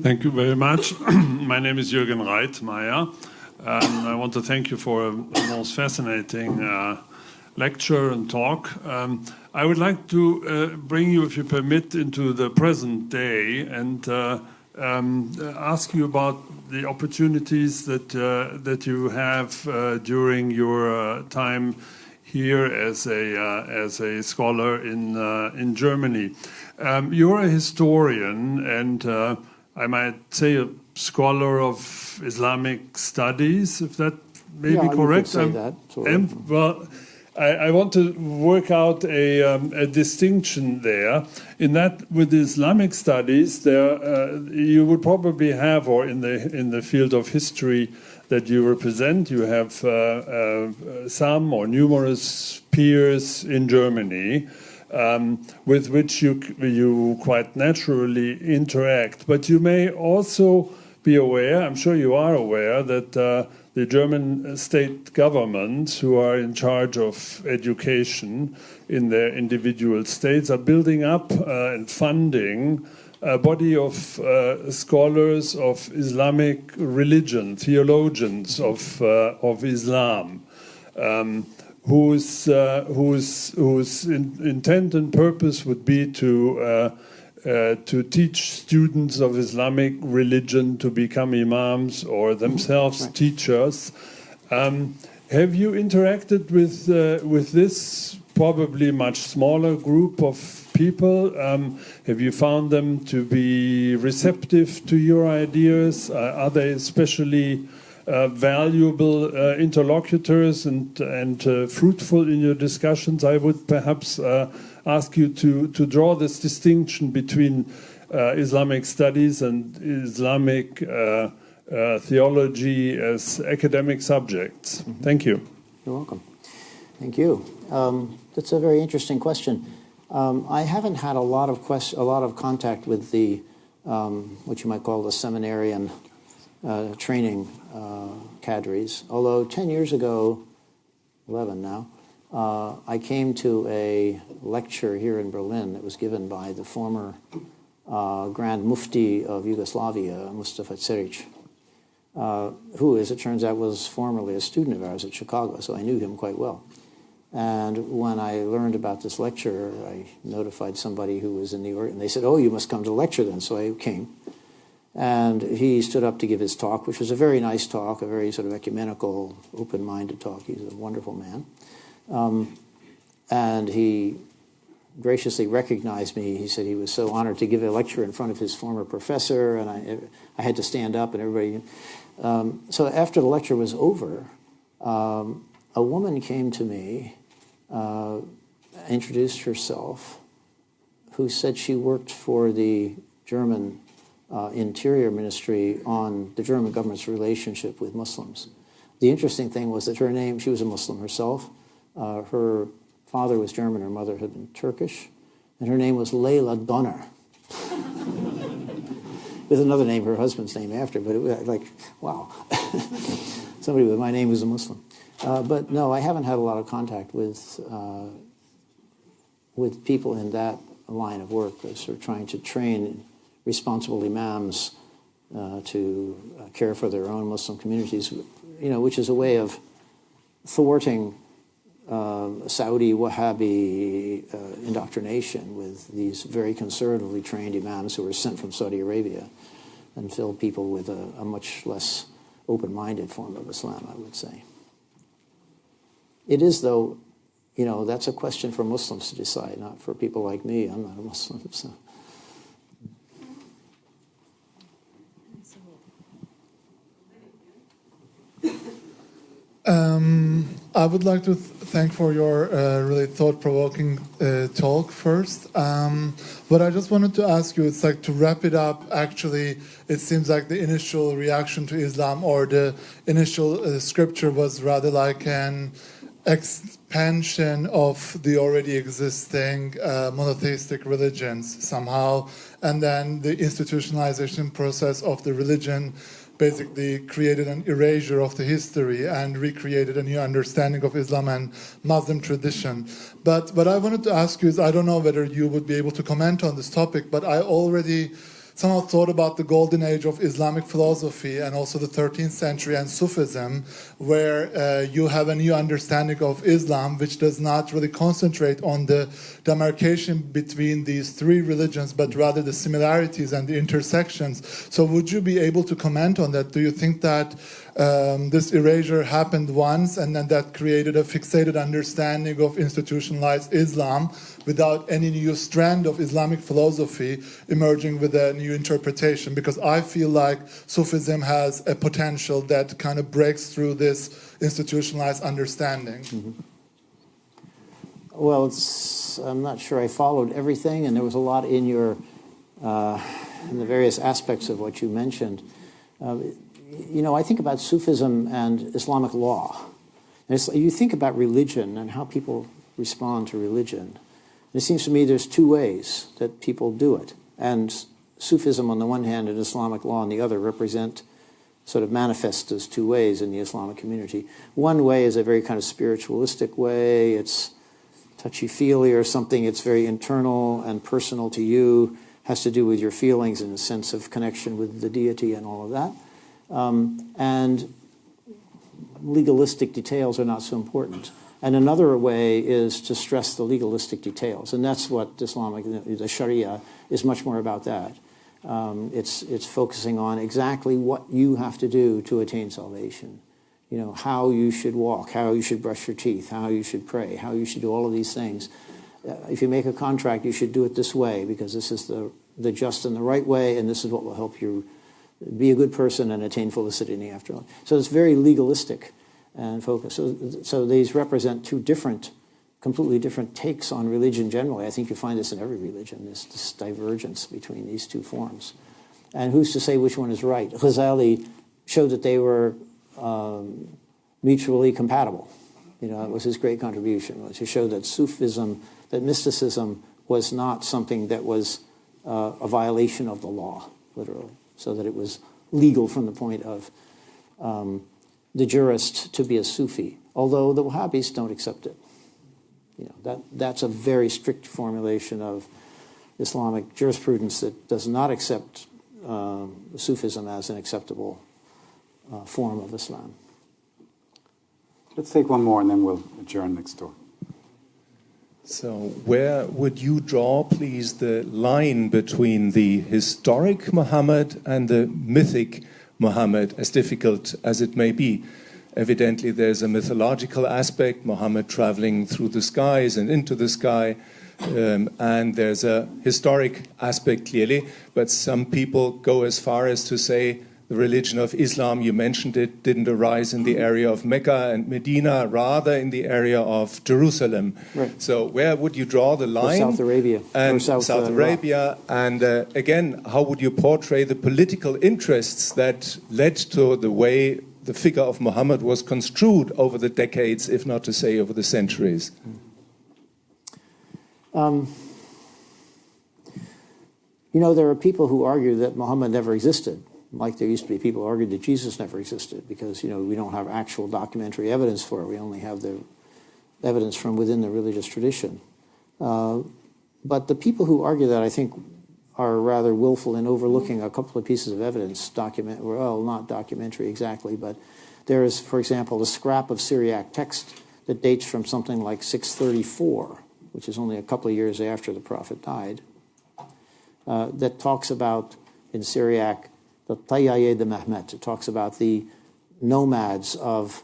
Thank you very much. My name is Jürgen Reitmeier, and I want to thank you for a most fascinating lecture and talk. I would like to bring you, if you permit, into the present day and ask you about the opportunities that you have during your time here as a scholar in Germany. You're a historian and I might say a scholar of Islamic studies, if that may be correct. You could say that. Sort of. Well, I want to work out a distinction there. In that, with Islamic studies, there you would probably have, or in the field of history that you represent, you have some or numerous peers in Germany. With which you quite naturally interact. But you may also be aware, I'm sure you are aware, that the German state governments who are in charge of education in their individual states are building up and funding a body of scholars of Islamic religion, theologians of Islam. Whose intent and purpose would be to teach students of Islamic religion to become imams or themselves teachers. Have you interacted with this probably much smaller group of people? Have you found them to be receptive to your ideas? Are they especially valuable interlocutors and fruitful in your discussions? I would perhaps ask you to draw this distinction between Islamic studies and Islamic theology as academic subjects. Thank you. You're welcome. Thank you. That's a very interesting question. I haven't had a lot of contact with the what you might call the seminarian training cadres. Although 10 years ago, 11 now, I came to a lecture here in Berlin that was given by the former Grand Mufti of Yugoslavia, Mustafa Ceric, who, as it turns out, was formerly a student of ours at Chicago, so I knew him quite well. And when I learned about this lecture, I notified somebody who was in New York, and they said, oh, you must come to the lecture then. So I came. And he stood up to give his talk, which was a very nice talk, a very sort of ecumenical, open-minded talk. He's a wonderful man. And he graciously recognized me. He said he was so honored to give a lecture in front of his former professor, and I had to stand up, and everybody. So after the lecture was over, a woman came to me, introduced herself, who said she worked for the German Interior Ministry on the German government's relationship with Muslims. The interesting thing was that her name, she was a Muslim herself. Her father was German, her mother had been Turkish, and her name was Leila Donner. With another name, her husband's name after, but it was like, wow. Somebody with my name was a Muslim. But no, I haven't had a lot of contact with people in that line of work, sort of trying to train responsible imams to care for their own Muslim communities, which is a way of thwarting Saudi Wahhabi indoctrination with these very conservatively trained imams who were sent from Saudi Arabia and fill people with a much less open-minded form of Islam, I would say. It is, though, that's a question for Muslims to decide, not for people like me. I'm not a Muslim, so. I would like to thank for your really thought-provoking talk first. What I just wanted to ask you, it's like to wrap it up, actually, it seems like the initial reaction to Islam or the initial scripture was rather like an expansion of the already existing monotheistic religions somehow, and then the institutionalization process of the religion basically created an erasure of the history and recreated a new understanding of Islam and Muslim tradition. But what I wanted to ask you is, I don't know whether you would be able to comment on this topic, but I already somehow thought about the golden age of Islamic philosophy and also the 13th century and Sufism, where you have a new understanding of Islam, which does not really concentrate on the demarcation between these three religions, but rather the similarities and the intersections. So would you be able to comment on that? Do you think that this erasure happened once and then that created a fixated understanding of institutionalized Islam without any new strand of Islamic philosophy emerging with a new interpretation? Because I feel like Sufism has a potential that kind of breaks through this institutionalized understanding. Mm-hmm. Well, I'm not sure I followed everything, and there was a lot in your in the various aspects of what you mentioned. I think about Sufism and Islamic law. And you think about religion and how people respond to religion. And it seems to me there's two ways that people do it. And Sufism on the one hand and Islamic law on the other represent, sort of manifest as two ways in the Islamic community. One way is a very kind of spiritualistic way. It's touchy-feely or something. It's very internal and personal to you, has to do with your feelings and a sense of connection with the deity and all of that. And legalistic details are not so important. And another way is to stress the legalistic details. And that's what the Sharia is much more about that. It's focusing on exactly what you have to do to attain salvation. How you should walk, how you should brush your teeth, how you should pray, how you should do all of these things. If you make a contract, you should do it this way because this is the just and the right way, and this is what will help you be a good person and attain felicity in the afterlife. So it's very legalistic and focused. So these represent two completely different takes on religion generally. I think you find this in every religion, this divergence between these two forms. And who's to say which one is right? Ghazali showed that they were mutually compatible. It was his great contribution, was to show that Sufism, that mysticism was not something that was a violation of the law, literally. So that it was legal from the point of the jurist to be a Sufi, although the Wahhabis don't accept it. That's a very strict formulation of Islamic jurisprudence that does not accept Sufism as an acceptable form of Islam. Let's take one more and then we'll adjourn next door. So where would you draw, please, the line between the historic Muhammad and the mythic Muhammad, as difficult as it may be? Evidently, there's a mythological aspect, Muhammad traveling through the skies and into the sky. and there's a historic aspect clearly, but some people go as far as to say the religion of Islam, you mentioned it, didn't arise in the area of Mecca and Medina, rather in the area of Jerusalem. Right. So where would you draw the line? South Arabia. And Or South Arabia. And again, how would you portray the political interests that led to the way the figure of Muhammad was construed over the decades, if not to say over the centuries? You know, there are people who argue that Muhammad never existed, like there used to be people who argued that Jesus never existed, because, you know, we don't have actual documentary evidence for it. We only have the evidence from within the religious tradition. But the people who argue that, I think, are rather willful in overlooking a couple of pieces of evidence, not documentary exactly, but there is, for example, a scrap of Syriac text that dates from something like 634, which is only a couple of years after the Prophet died, that talks about, in Syriac, the Tayyaye de Mehmet. It talks about the nomads of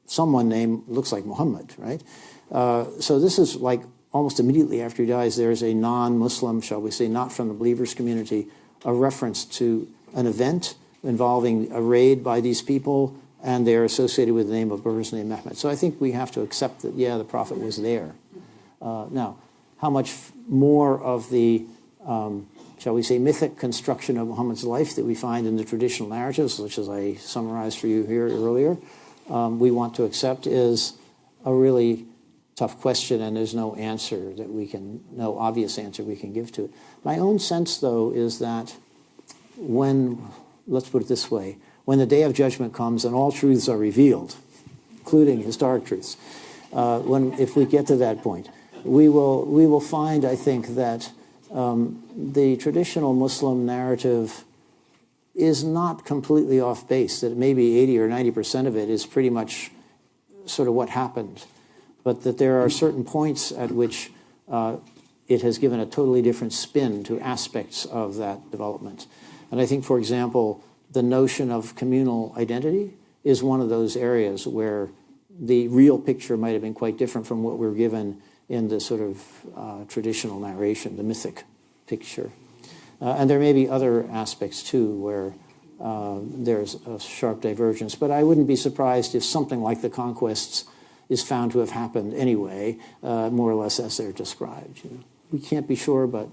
someone named, looks like Muhammad, right? So this is like almost immediately after he dies, there's a non-Muslim, shall we say, not from the believers community, a reference to an event involving a raid by these people, and they're associated with the name of a person named Mehmet. So I think we have to accept that, yeah, the Prophet was there. Now, how much more of the shall we say, mythic construction of Muhammad's life that we find in the traditional narratives, which as I summarized for you here earlier, we want to accept is a really tough question, and there's no answer that we can, no obvious answer we can give to it. My own sense, though, is that when, let's put it this way, when the day of judgment comes and all truths are revealed, including historic truths, if we get to that point, we will find, I think, that the traditional Muslim narrative is not completely off base, that maybe 80 or 90% of it is pretty much sort of what happened, but that there are certain points at which it has given a totally different spin to aspects of that development. And I think, for example, the notion of communal identity is one of those areas where the real picture might have been quite different from what we're given in the sort of traditional narration, the mythic picture. And there may be other aspects, too, where there's a sharp divergence. But I wouldn't be surprised if something like the conquests is found to have happened anyway, more or less as they're described. You know. We can't be sure, but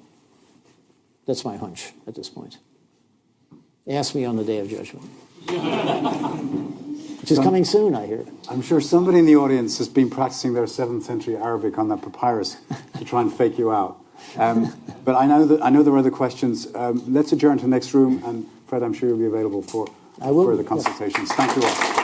that's my hunch at this point. Ask me on the Day of Judgment. Which is coming soon, I hear. I'm sure somebody in the audience has been practicing their 7th century Arabic on that papyrus to try and fake you out. But I know there are other questions. Let's adjourn to the next room, and Fred, I'm sure you'll be available for further consultations. Thank you all.